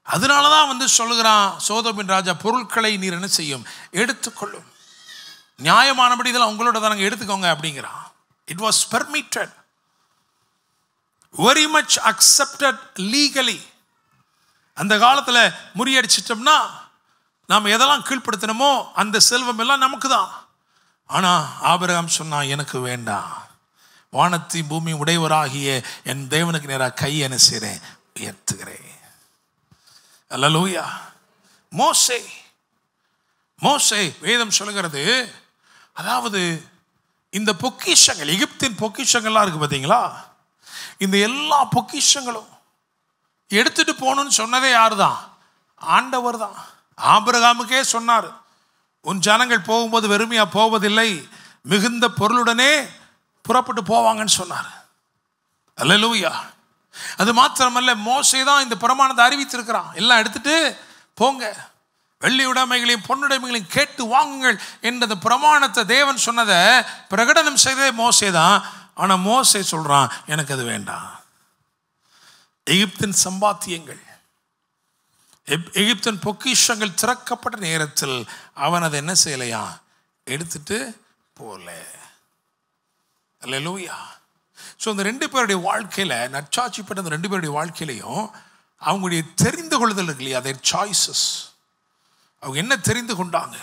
அதனாலதான் வந்து சொல்லுகிறான், சோதோமின் ராஜா பொருட்களை நீர் என்ன செய்யும்? எடுத்துக்கொள்ளும். நியாயமானபடி இதெல்லாம் உங்களோட தானங்க, எடுத்துக்கோங்க அப்படிங்கிறான். It was permitted, very much accepted legally. அந்த காலத்தில் முறியடிச்சிட்டோம்னா நாம் எதெல்லாம் கீழ்ப்படுத்தினமோ அந்த செல்வம் எல்லாம் நமக்கு தான். ஆனால் ஆபிரகாம் சொன்னான், எனக்கு வேண்டாம், வானத்தை பூமி உடையவராகிய என் தேவனுக்கு நேராக கை என்ன செய்கிறேன்? உயர்த்துகிறேன். அல்லேலூயா. மோசே மோசே வேதம் சொல்லுகிறது, அதாவது இந்த பொக்கிஷங்கள், எகிப்தின் பொக்கிஷங்கள்லாம் இருக்கு பார்த்தீங்களா, இந்த எல்லா பொக்கிஷங்களும் எடுத்துட்டு போகணும்னு சொன்னதே யாரு தான்? ஆண்டவர் தான். ஆபிரகாமுக்கே சொன்னார், உன் ஜனங்கள் போகும்போது வெறுமையா போவதில்லை, மிகுந்த பொருளுடனே புறப்பட்டு போவாங்கன்னு சொன்னார். அல்லேலூயா. அது மாத்திரமல்ல, மோசே தான் இந்த பிரமாணத்தை அறிவித்திருக்கிறான். எல்லாம் எடுத்துட்டு போங்க, வெள்ளி உடைமைகளையும் பொன்னுடைமைகளையும் கேட்டு வாங்குங்கள் என்ற பிரமாணத்தை தேவன் சொன்னதை பிரகடனம் செய்ததே மோசே தான். ஆனா மோசே சொல்றான், எனக்கு அது வேண்டாம். எகிப்தின் சம்பாத்தியங்கள், எகிப்தின் பொக்கிஷங்கள் திறக்கப்பட்ட நேரத்தில் அவன் அதை என்ன செய்யலையா? எடுத்துட்டு போல. அல்லேலூயா. ஸோ இந்த ரெண்டு பேருடைய வாழ்க்கையில், நற்சாட்சிப்பட்ட அந்த ரெண்டு பேருடைய வாழ்க்கையிலையும் அவங்களுடைய தெரிந்து கொள்ளுதல் இருக்கு இல்லையா, their choices, அவங்க என்ன தெரிந்து கொண்டாங்க?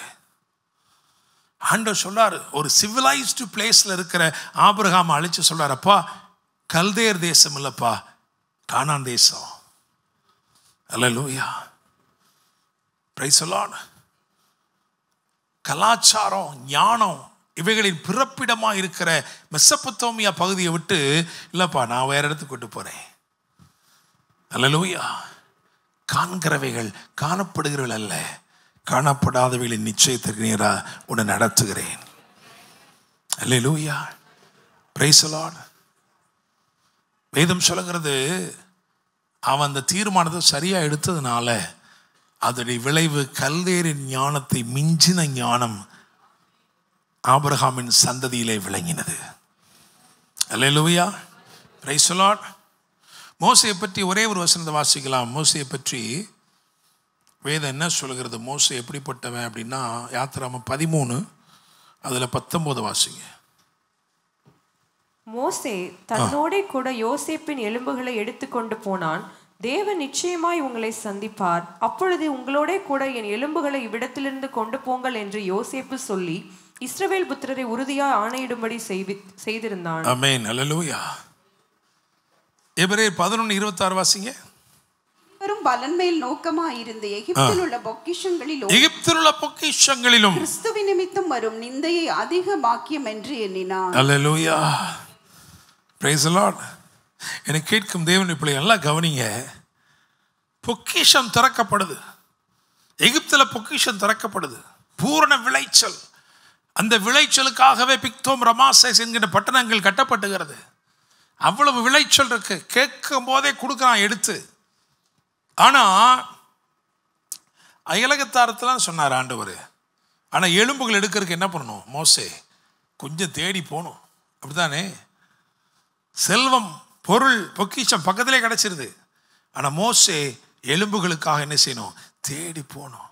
ஆண்டவர் சொல்றாரு, ஒரு சிவிலைஸ்டு பிளேஸ்ல இருக்கிற ஆபிரகாம் அழைச்சு சொல்றாரு, அப்பா கல்தேர் தேசம் இல்லப்பா, கானான் தேசம். அல்லேலூயா. Praise the lord. கலாச்சாரம், ஞானம் இவைகளின் பிறப்பிடமாக இருக்கிற மெசொப்பொத்தேமியா பகுதியை விட்டு, இல்லப்பா நான் வேற இடத்துக்கு விட்டு போறேன். அல்லேலூயா. காண்கிறவைகள் காணப்படுகிறவர்கள் அல்ல, காணப்படாதவைகளின் நிச்சயத்திற்கு நேராக உன்னை நடத்துகிறேன். அல்லேலூயா. Praise the lord. வேதம் சொல்லுகிறது, அவன் அந்த தீர்மானத்தை சரியா எடுத்ததுனால அதனுடைய விளைவு கல்தேரின் ஞானத்தை மிஞ்சின ஞானம் ஆபிரகாமின் சந்ததியிலே விளங்கினது. அல்லேலூயா. Praise the Lord. மோசேயை பற்றி ஒரே ஒரு வசனத்தை வாசிக்கலாம். மோசேயை பற்றி வேதம் என்ன சொல்லுகிறது? மோசே எப்படிப்பட்டவன் அப்படின்னா, யாத்திராகமம் 13 அதுல 19 வாசிங்க. மோசே தன்னோடே கூட யோசேப்பின் எலும்புகளை எடுத்துக்கொண்டு போனான். தேவன் நிச்சயமாய் உங்களை சந்திப்பார், அப்பொழுது உங்களோட கூட என் எலும்புகளை இவ்விடத்திலிருந்து கொண்டு போங்கள் என்று யோசேப்பு சொல்லி இஸ்ரவேல் புத்திரரை உறுதியாய் ஆணையிடும்படி செய்திருந்தான். ஆமென். அல்லேலூயா. எபிரேயர் 11:26 வாசிங்க. வரும் பலன் மேல் நோக்கமாயிருந்து எகிப்தில் உள்ள பொக்கிஷங்களிலும் கிறிஸ்துவின் நிமித்தம் வரும் நிந்தையை அதிக பாக்கியம் என்று எண்ணினான். அல்லேலூயா. Praise the lord. எனக்கு கேட்கும் தேவனுடைய பிள்ளைகள் எல்லாம் கவனிங்க. பொக்கிஷம் திறக்கப்படுது. எகிப்தில் பொக்கிஷம் திறக்கப்படுது. பூரண விளைச்சல். அந்த விளைச்சலுக்காகவே பிக்தோம், ரமாசேஸ் என்கிற பட்டணங்கள் கட்டப்பட்டுகிறது. அவ்வளவு விளைச்சல் இருக்கு. கேட்கும் போதே கொடுக்குறான் எடுத்து. ஆனா அயலகத்தாரத்தான் சொன்னார் ஆண்டவர். ஆனா எலும்புகள் எடுக்கிறதுக்கு என்ன பண்ணணும்? மோசே கொஞ்சம் தேடி போகணும். அப்படித்தானே? செல்வம், பொருள், பொக்கிஷம் பக்கத்திலே கிடைச்சிருது. ஆனா மோசே எலும்புகளுக்காக என்ன செய்யணும்? தேடி போகணும்.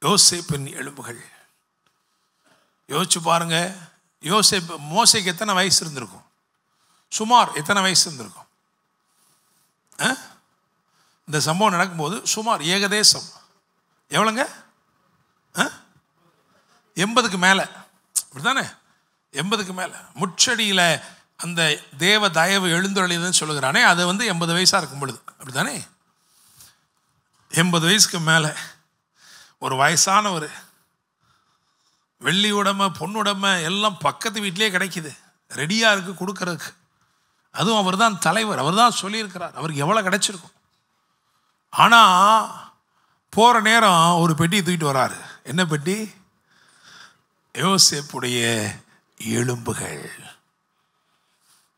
யோசேப்பின் எலும்புகள். யோசிச்சு பாருங்க, மோசேக்கு எத்தனை வயசு இருந்திருக்கும்? சுமார் எத்தனை வயசு இருந்திருக்கும்? இந்த சம்பவம் நடக்கும்போது சுமார் ஏகதேசம் எவ்வளோங்க? 80க்கு மேலே, அப்படித்தானே? 80க்கு மேலே. முச்சடியில் அந்த தேவ தயவு எழுந்தொழிதுன்னு சொல்லுகிறானே, அது 80 வயசாக இருக்கும் பொழுது, அப்படித்தானே? 80 வயசுக்கு மேலே ஒரு வயசானவர், வெள்ளி உடைமை பொண்ணுடைமை எல்லாம் பக்கத்து வீட்டிலே கிடைக்குது, ரெடியாக இருக்குது கொடுக்கறதுக்கு. அதுவும் அவர் தான் தலைவர், அவர் தான் சொல்லியிருக்கிறார், அவருக்கு எவ்வளோ கிடைச்சிருக்கும். ஆனால் போகிற நேரம் ஒரு பெட்டி தூக்கிட்டு வராரு. என்ன பெட்டி? யோசேப்புடைய எலும்புகள்.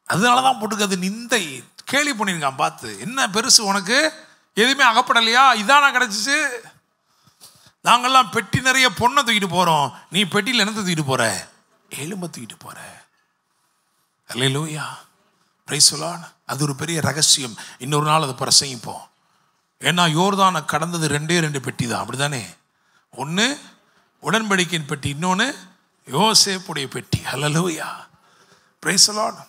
அதனால தான் போட்டுக்கிறது நிந்தை. கேலி பண்ணியிருக்கான் பார்த்து. என்ன பெருசு உனக்கு, எதுவுமே அகப்படலையா? இதானா கிடச்சிச்சு? நாங்கள்லாம் பெட்டி நிறைய பொண்ணை தூக்கிட்டு போகிறோம், நீ பெட்டியில் என்ன தூக்கிட்டு போகிற? எலும்பை தூக்கிட்டு போகிற. அல்லேலூயா, பிரைஸ் தி லார்ட். அது ஒரு பெரிய ரகசியம். இன்னொரு நாள் அதை பிரசங்கிப்போம். ஏன்னா யோர்தானை கடந்தது 2 பெட்டி தான், அப்படி தானே? ஒன்று உடன்படிக்கையின் பெட்டி, இன்னொன்று யோசேப்புடைய பெட்டி. அல்லேலூயா, பிரைஸ் தி லார்ட்.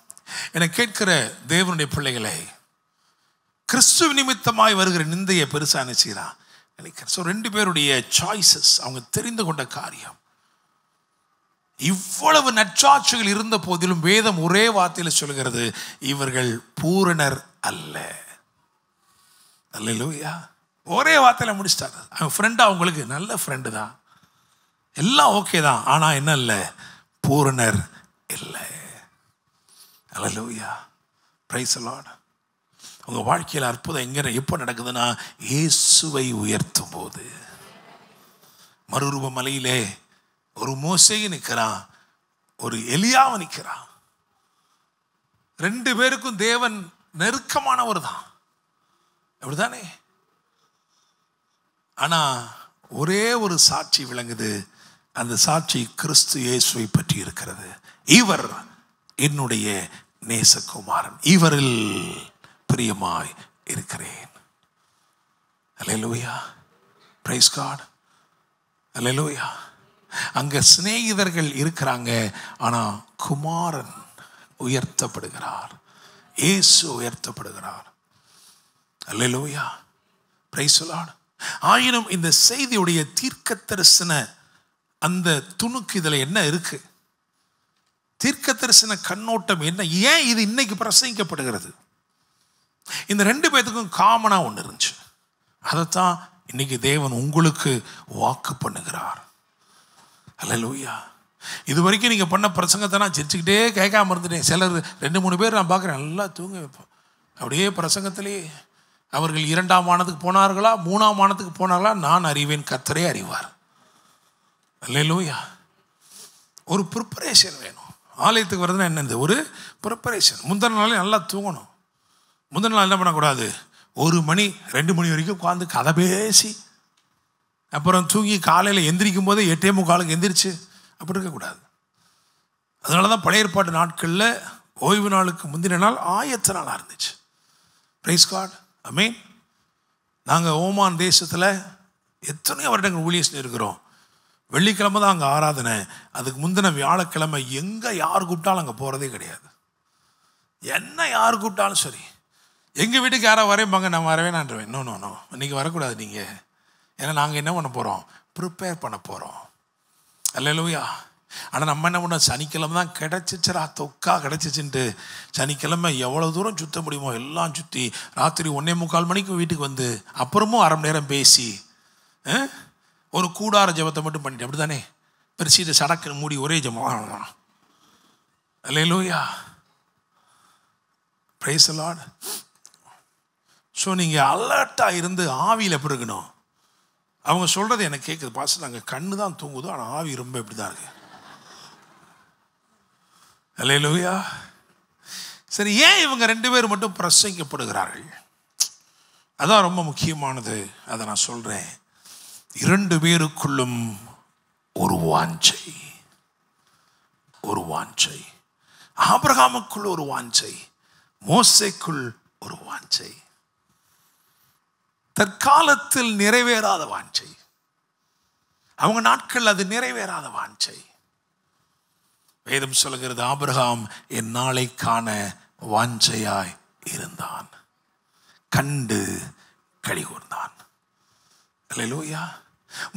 என கேட்கிற தேவனுடைய பிள்ளைகளை, கிறிஸ்துவ நிமித்தமாய் வருகிற நிந்தையை பெருசாக நினைச்சுக்கிறான் நினைக்கிறேன். ஸோ 2 பேருடைய சாய்ஸஸ், அவங்க தெரிந்து கொண்ட காரியம். இவ்வளவு நற்சாட்சிகள் இருந்த போதிலும் வேதம் ஒரே வார்த்தையில் சொல்கிறது, இவர்கள் பூரணர் அல்ல. அல்லேலூயா, ஒரே வார்த்தையில் முடிச்சிட்டாரு. அவன் ஃப்ரெண்டா, அவங்களுக்கு நல்ல ஃப்ரெண்டு தான், எல்லாம் ஓகே தான், ஆனால் என்ன இல்லை, பூரணர் இல்லை. அல்லேலூயா, பிரைஸ் தி லார்ட். உங்கள் வாழ்க்கையில் அற்புதம் எப்போ நடக்குதுன்னா, இயேசுவை உயர்த்தும் போது. மறுரூப மலையிலே ஒரு மோசேயை நிற்கிறான், ஒரு எலியாவை நிற்கிறான். 2 பேருக்கும் தேவன் நெருக்கமானவர் தான், அப்படிதானே? ஆனால் ஒரே ஒரு சாட்சி விளங்குது. அந்த சாட்சி கிறிஸ்து இயேசுவை பற்றி இருக்கிறது. இவர் என்னுடைய நேசகுமாரன், இவரில் பிரியமாய் இருக்கிறேன். அல்லேலூயா, பிரைஸ் காட். அல்லேலூயா. அங்க சிநேகிதர்கள் இருக்கிறாங்க, ஆனா குமாரன் உயர்த்தப்படுகிறார், இயேசு உயர்த்தப்படுகிறார். அல்லேலூயா, பிரைஸ் தி லார்ட். ஆயினும் இந்த செய்தியுடைய தீர்க்க தரிசன அந்த துணுக்கு இதுல என்ன இருக்கு? தீர்க்க தரிசன கண்ணோட்டம் என்ன? ஏன் இது இன்னைக்கு பிரசங்கிக்கப்படுகிறது? இந்த 2 பேத்துக்கும் காமனா ஒன்று இருந்துச்சு. அதைத்தான் இன்னைக்கு தேவன் உங்களுக்கு வாக்கு பண்ணுகிறார். அல்லேலூயா. இது வரைக்கும் நீங்கள் பண்ண பிரசங்கத்தை நான் சிரிச்சுக்கிட்டே கேட்காம இருந்துட்டேன். சிலர் 2-3 பேர் நான் பார்க்குறேன், நல்லா தூங்க வைப்போம். அப்படியே பிரசங்கத்திலே அவர்கள் 2ஆம் வானத்துக்கு போனார்களா 3ஆம் வானத்துக்கு போனார்களா நான் அறிவேன், கர்த்தரே அறிவார். அல்லேலூயா. ஒரு ப்ரிப்பரேஷன் வேணும். ஆலயத்துக்கு வருதுன்னா என்னது? ஒரு ப்ரிப்பரேஷன். முந்தின நாளே நல்லா தூங்கணும். முந்தின நாள் என்ன பண்ணக்கூடாது? 1 மணி 2 மணி வரைக்கும் உட்காந்து கதை பேசி அப்புறம் தூங்கி காலையில் எந்திரிக்கும் போதே 8:45 எந்திரிச்சு அப்படி இருக்கக்கூடாது. அதனால தான் பழைய ஏற்பாட்டு நாட்களில் ஓய்வு நாளுக்கு முந்தின நாள் ஆயத்த நாளாக இருந்துச்சு. பிரைஸ் காட், ஆமென். நாங்கள் ஓமான் தேசத்தில் எத்தனையோ வருடங்கள் ஊழியம் இருக்கிறோம். வெள்ளிக்கிழமை தான் அங்கே ஆராதனை. அதுக்கு முந்தின வியாழக்கிழமை எங்கே யார் கூப்பிட்டாலும் அங்கே போகிறதே கிடையாது. என்ன யார் கூப்பிட்டாலும் சரி, எங்கள் வீட்டுக்கு யாராவது வரையம்பாங்க, நான் வரவே நான்ருவேன். நோ நோ நோ, இன்றைக்கி வரக்கூடாது நீங்கள். ஏன்னா நாங்கள் என்ன பண்ண போகிறோம்? ப்ரிப்பேர் பண்ண போகிறோம். அல்லேலூயா. ஆனால் நம்ம என்ன பண்ணோம்? சனிக்கிழமை தான் கிடச்சிச்சுரா, தொக்கா கிடச்சிச்சுன்ட்டு சனிக்கிழமை எவ்வளோ தூரம் சுற்ற முடியுமோ எல்லாம் சுற்றி ராத்திரி 1:45 மணிக்கு வீட்டுக்கு வந்து அப்புறமும் 1/2 மணி நேரம் பேசி ஒரு கூடார ஜபத்தை மட்டும் பண்ணிட்டு அப்படி தானே பெருசீட்டு சடக்குன்னு மூடி ஒரே ஜபம். அல்லேலூயா, பிரைஸ் தி லார்ட். ஸோ நீங்கள் அலர்ட்டாக இருந்து ஆவியில் எப்படி இருக்கணும்? அவங்க சொல்கிறது எனக்கு கேட்குது, பாஸ் நாங்கள் கண்ணு தான் தூங்குதோ ஆனால் ஆவி ரொம்ப இப்படி தான் இருக்கு. அல்லேலூயா. சரி, ஏன் இவங்க 2 பேர் மட்டும் பிரசங்கிக்கப்படுகிறார்கள்? அதான் ரொம்ப முக்கியமானது. அதை நான் சொல்கிறேன். 2 பேருக்குள்ளும் ஒரு வாஞ்சை, ஒரு வாஞ்சை. ஆபிரகாமுக்குள் ஒரு வாஞ்சை, மோசேக்குள் ஒரு வாஞ்சை, தற்காலத்தில் நிறைவேறாத வாஞ்சை. அவங்க நாட்கள் அது நிறைவேறாத வாஞ்சை. வேதம் சொல்லுகிறது, ஆபிரகாம் என் நாளை காண வாஞ்சையாய் இருந்தான், கண்டு களிகூர்ந்தான். அல்லேலூயா.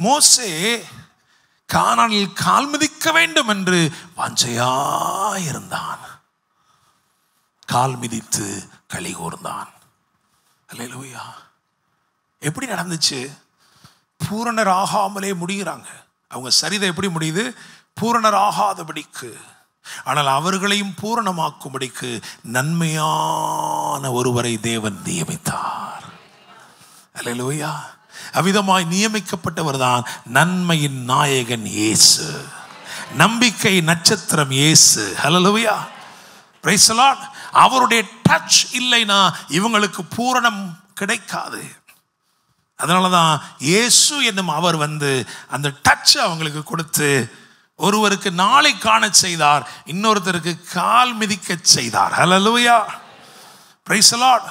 மோசே கானானில் கால் மிதிக்க வேண்டும் என்று வாஞ்சையாய் இருந்தான், கால் மிதித்து களிகூர்ந்தான். அல்லேலூயா. எப்படி நடந்துச்சு? பூரணர் ஆகாமலே முடிகிறாங்க. அவங்க சரிதை எப்படி முடியுது? பூரணர் ஆகாதபடிக்கு, ஆனால் அவர்களையும் பூரணமாக்கும்படிக்கு நன்மையான ஒருவரை தேவன் நியமித்தார். அல்லேலூயா. அவ்விதமாய் நியமிக்கப்பட்டவர் தான் நன்மையின் நாயகன் இயேசு, நம்பிக்கை நட்சத்திரம் இயேசு. அல்லேலூயா. Praise the lord. அவருடைய டச் இல்லைனா இவங்களுக்கு பூரணம் கிடைக்காது. அதனாலதான் இயேசு என்னும் அவர் வந்து அந்த டச் அவங்களுக்கு கொடுத்து ஒருவருக்கு நாளை காண செய்தார், இன்னொருத்தருக்கு கால் மிதிக்க செய்தார். ஹல்லேலூயா. Praise the lord.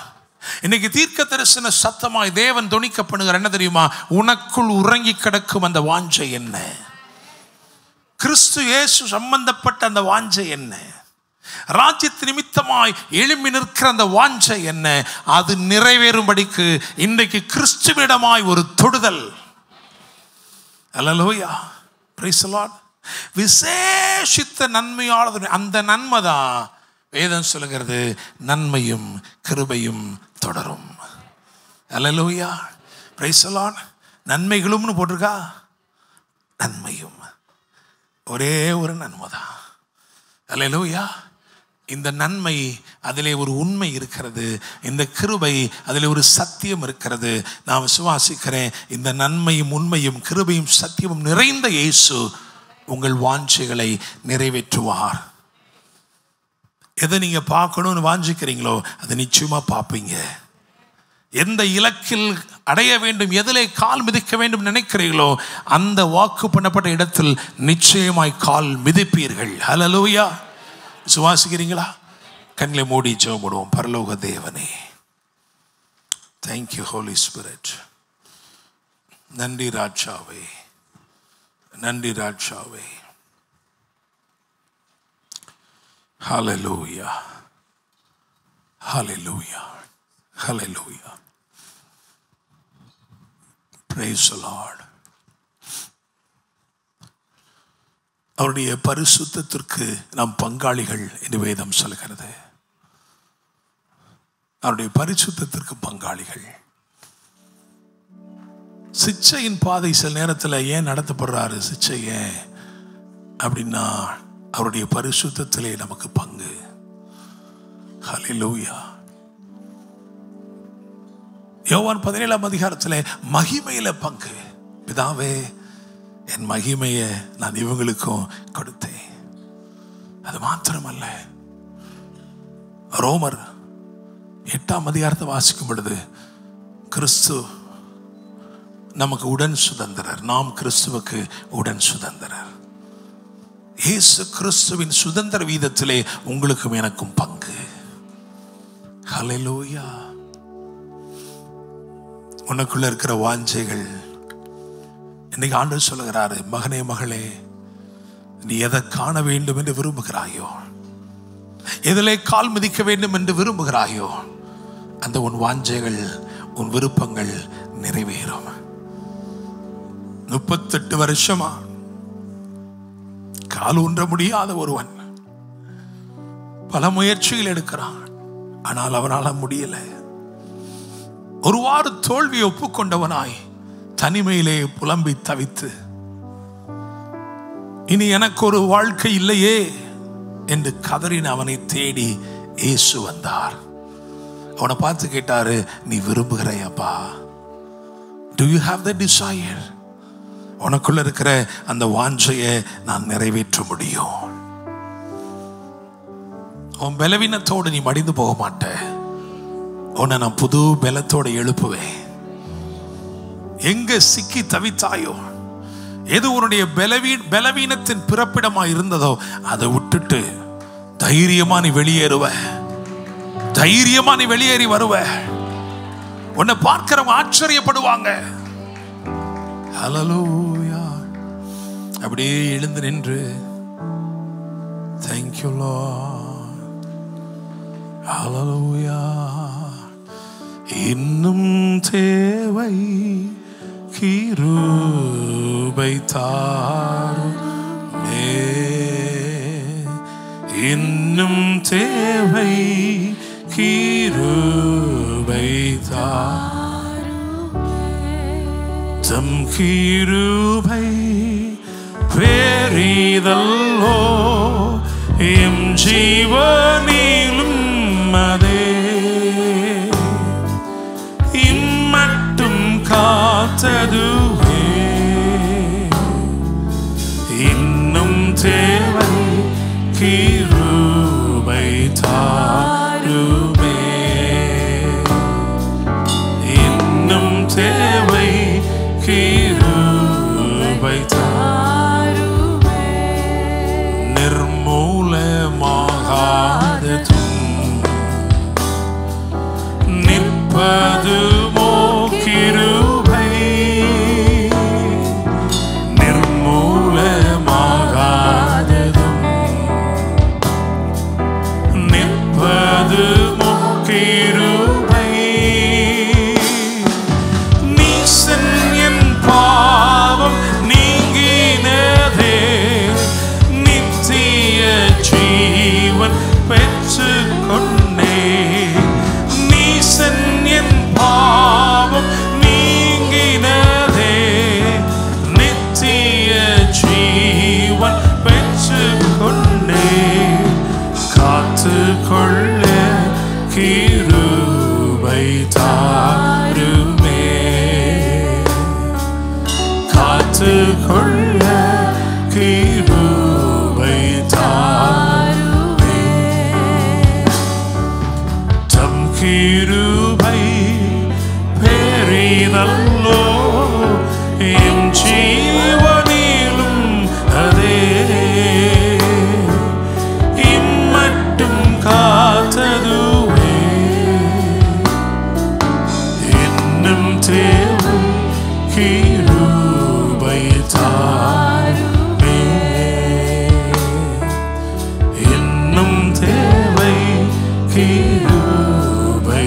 இன்னைக்கு தீர்க்க தரிசன சத்தமாய் தேவன் தொனிக்க பண்ணுகிறார். என்ன தெரியுமா? உனக்குள் உறங்கி கிடக்கும் அந்த வாஞ்சை என்ன? கிறிஸ்து இயேசு சம்பந்தப்பட்ட அந்த வாஞ்சை என்ன? ராஜ்யத்து நிமித்தமாய் எழும்பி நிற்கிற அந்த வாஞ்சை என்ன? அது நிறைவேறும்படிக்கு இன்றைக்கு கிறிஸ்துவிடமாய் ஒரு தொடுதல். அல்லேலூயா. Praise the lord. விசேஷித்த நன்மையானது அந்த நன்மை தான் வேதம் சொல்லுகிறது, நன்மையும் கிருபையும் தொடரும். அல்லேலூயா. Praise the Lord. நன்மைகளும்னு போட்டிருக்கா, நன்மையும் ஒரே ஒரு நன்மை தான். அல்லேலூயா. இந்த நன்மை அதிலே ஒரு உண்மை இருக்கிறது, இந்த கிருபை அதிலே ஒரு சத்தியம் இருக்கிறது. நான் விசுவாசிக்கிறேன், இந்த நன்மையும் உண்மையும் கிருபையும் சத்தியமும் நிறைந்த இயேசு உங்கள் வாஞ்சைகளை நிறைவேற்றுவார். எதை நீங்க பார்க்கணும்னு வாஞ்சிக்கிறீங்களோ அதை நிச்சயமா பார்ப்பீங்க. எந்த இலக்கில் அடைய வேண்டும், எதிலே கால் மிதிக்க வேண்டும் நினைக்கிறீர்களோ அந்த வாக்கு பண்ணப்பட்ட இடத்தில் நிச்சயமாய் கால் மிதிப்பீர்கள். ஹல்லேலூயா. விசுவாசிக்கிறீங்களா? கண்களை மூடி ஜெபம் பண்ணுவோம். பரலோக தேவனே, தேங்க்யூ ஹோலி ஸ்பிரிட். நன்றி ராஜாவே, நன்றி ராஜாவே. ஹல்லேலூயா, ஹல்லேலூயா, ஹல்லேலூயா. Praise the Lord. அவருடைய பரிசுத்தத்திற்கு நாம் பங்காளிகள் என்று வேதம் சொல்கிறது. அவருடைய பரிசுத்தத்திற்கு பங்காளிகள். சிச்சையின் பாதை சில நேரத்தில் ஏன் நடத்தப்படுறாரு? சிச்சை ஏன் அப்படின்னா அவருடைய பரிசுத்தத்திலே நமக்கு பங்கு. ஹல்லேலூயா. யோவான் 17ஆம் அதிகாரத்திலே மகிமையில பங்கு. பிதாவே, என் மகிமையை நான் இவங்களுக்கும் கொடுத்தேன். அது மாத்திரமல்ல, ரோமர் 8ஆம் அதிகாரத்தை வாசிக்கும் பொழுது கிறிஸ்து நமக்கு உடன் சுதந்திரர், நாம் கிறிஸ்துவுக்கு உடன் சுதந்திரர். இயேசு கிறிஸ்துவின் சுதந்திர வீதத்திலே உங்களுக்கும் எனக்கும் பங்கு. ஹல்லேலூயா. உனக்குள்ள இருக்கிற வாஞ்சைகள் இன்னைக்கு ஆண்டவர் சொல்லுகிறாரு, மகனே மகளே, நீ எதை காண வேண்டும் என்று விரும்புகிறாயோ, எதிலே கால் மிதிக்க வேண்டும் என்று விரும்புகிறாயோ, அந்த உன் வாஞ்சைகள், உன் விருப்பங்கள் நிறைவேறும். 38 வருஷமா கால் ஊன்ற முடியாத ஒருவன் பல முயற்சிகள் எடுக்கிறான், ஆனால் அவனால் முடியல. ஒருவாறு தோல்வியை ஒப்புக்கொண்டவனாய் தனிமையிலே புலம்பி தவித்து, இனி எனக்கு ஒரு வாழ்க்கை இல்லையே என்று கதறின அவனை தேடி இயேசு வந்தார். அவனை பார்த்து கேட்டாரு, நீ விரும்புகிறாயப்பா? Do you have the desire? உனக்குள்ள இருக்கிற அந்த வாஞ்சையை நான் நிறைவேற்ற முடியும். உன் பலவீனத்தோடு நீ மடிந்து போக மாட்ட. உன்னை நான் புது பலத்தோடு எழுப்புவேன். எங்க சிக்கி தவித்தாயோ, எது உன்னுடைய பலவீனத்தின் பிறப்பிடமா இருந்ததோ அதை விட்டுட்டு தைரியமா நீ வெளியேறுவ. தைரியமா நீ வெளியேறி வருவ. உன்னை பார்க்கிறவங்க ஆச்சரியப்படுவாங்க. ஹல்லேலூயா. அப்படியே எழுந்து நின்று Thank you Lord. Hallelujah. இன்னும் தேவை கிருபை தாருமே, இன்னும் தேவை கிருபை தாருமே, தம் கிருபை பெரிதல்லோ எம் ஜீவனிலும் அதே இம்மட்டும் காத்ததுவே, இன்னும் தேவை கிருபை தாருமே, இன்னும் தேவை கிருபை தாருமே, நிர்மூலமாகாததும் நிற்பதுமோ கிருபை, நிர்மூலமாகாததும் நிற்பதுமோ கிருபை, நீசன் என் பாவம் நீங்கினதே, நித்திய ஜீவன் பெற்றுக்கொண்டே, நீசன் என் பாவம் நீங்கினதே, நித்திய ஜீவன் பெற்றுக்கொண்டே, காத்துக்கொள்ள கிருபை தாருமே, காத்துக்கொள்ள கிருபை தாருமே, தம் கிருபை பெரிதல்லோ எம் ஜீவனிலும் அதே இம்மட்டும் காத்ததுவே, இன்னும் தேவை கிருபை தாருமே, இன்னும் தேவை கிருபை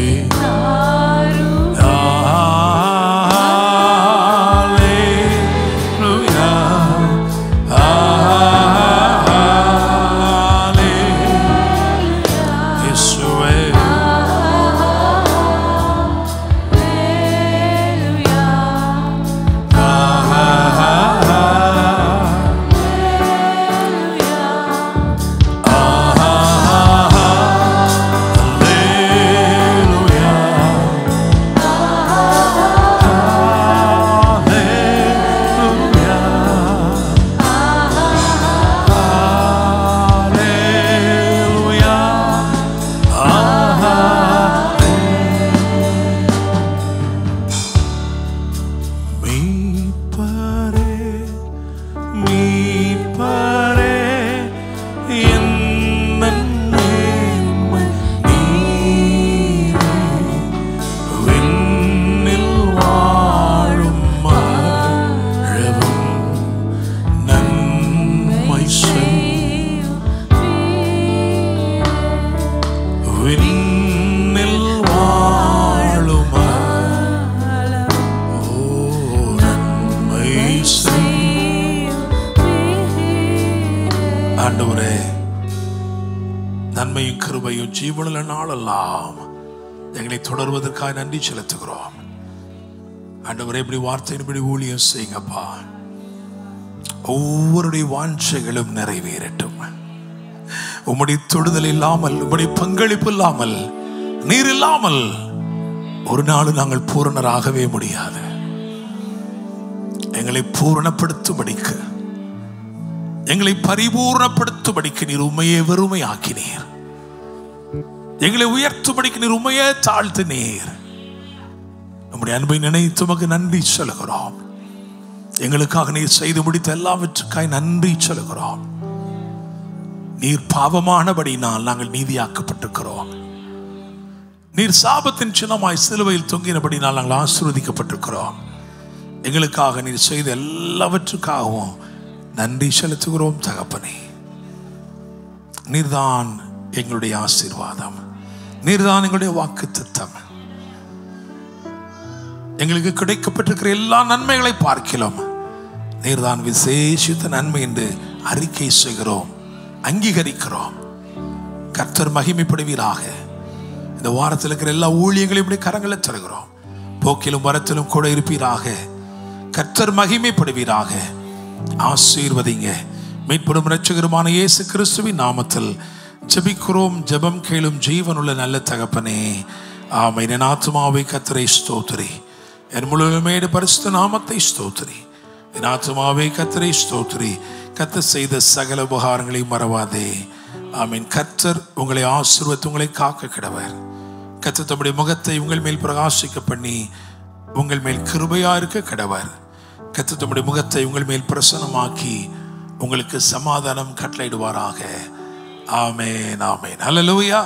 ஆண்டவரே, நன்மையும் கிருபையும் ஜீவனுள்ள நாளெல்லாம் எங்களை தொடர்வதற்காக நன்றி செலுத்துகிறோம். ஆண்டவரே, இப்படி வார்த்தையின்படி ஊழியம் செய்யுங்கப்பா. ஒவ்வொருடைய வாஞ்சைகளும் நிறைவேறட்டும். உம்முடைய தொடுதல் இல்லாமல், உம்முடைய பங்களிப்பு இல்லாமல், நீர் இல்லாமல் ஒரு நாள் நாங்கள் பூரணராகவே முடியாது. எங்களை பூரணப்படுத்தும்படிக்கு, எங்களை பரிபூர்ணப்படுத்தும்படிக்கு நீர் உண்மையே வெறுமையாக்கினீர். எங்களை உயர்த்தும்படிக்கு நீர் உண்மையே தாழ்த்தினீர். நம்முடைய அன்பை நினைத்து உமக்கு நன்றி சொல்லுகிறோம். எங்களுக்காக நீர் செய்து முடித்த எல்லாவற்றுக்காய் நன்றி சொல்லுகிறோம். நீர் பாவமானபடினால் நாங்கள் நீதியாக்கப்பட்டிருக்கிறோம். நீர் சாபத்தின் சின்னமாய் சிலுவையில் தொங்கினபடினால் நாங்கள் ஆசீர்வதிக்கப்பட்டிருக்கிறோம். எங்களுக்காக நீர் செய்த எல்லாவற்றுக்காகவும் நன்றி செலுத்துகிறோம் தகப்பனே. நீர்தான் எங்களுடைய ஆசீர்வாதம், நீர்தான் எங்களுடைய வாக்குத்தத்தம். எங்களுக்கு கிடைக்கப்பட்டிருக்கிற எல்லா நன்மைகளை பார்க்கிறோம். நீர்தான் விசேஷித்த நன்மை என்று அறிக்கை செய்கிறோம், அங்கீகரிக்கிறோம். கர்த்தர் மகிமைப்படுவீராக. இந்த வாரத்தில் இருக்கிற எல்லா ஊழியங்களையும் இப்படி கரங்களை தருகிறோம். போக்கிலும் வரத்திலும் கூட இருப்பீராக. கர்த்தர் மகிமைப்படுவீராக. ஆசீர்வதிங்க. மீட்படும் இரட்சகருமான இயேசு கிறிஸ்துவின் நாமத்தில் ஜெபிக்கிறோம். ஜெபம் கேளும் ஜீவனுள்ள நல்ல தகப்பனே, ஆமென். என் ஆத்துமாவை கர்த்தரை ஸ்தோத்திரி, என் முழுமையோடு பரிசுத்த நாமத்தை ஸ்தோத்திரி. என் ஆத்துமாவை கர்த்தரை ஸ்தோத்திரி, கர்த்தர் செய்த சகல உபகாரங்களை மறவாதே. ஆமென். கர்த்தர் உங்களை ஆசீர்வதித்து உங்களை காக்க கிடவர். கர்த்தர் தம்முடைய முகத்தை உங்கள் மேல் பிரகாசிக்க பண்ணி உங்கள் மேல் கிருபையா இருக்க கிடவர். கர்த்தர் தம்முடைய முகத்தை உங்கள் மேல் பிரசன்னமாக்கி உங்களுக்கு சமாதானம் கட்டளையிடுவாராக. ஆமென், ஆமென். ஹல்லேலூயா.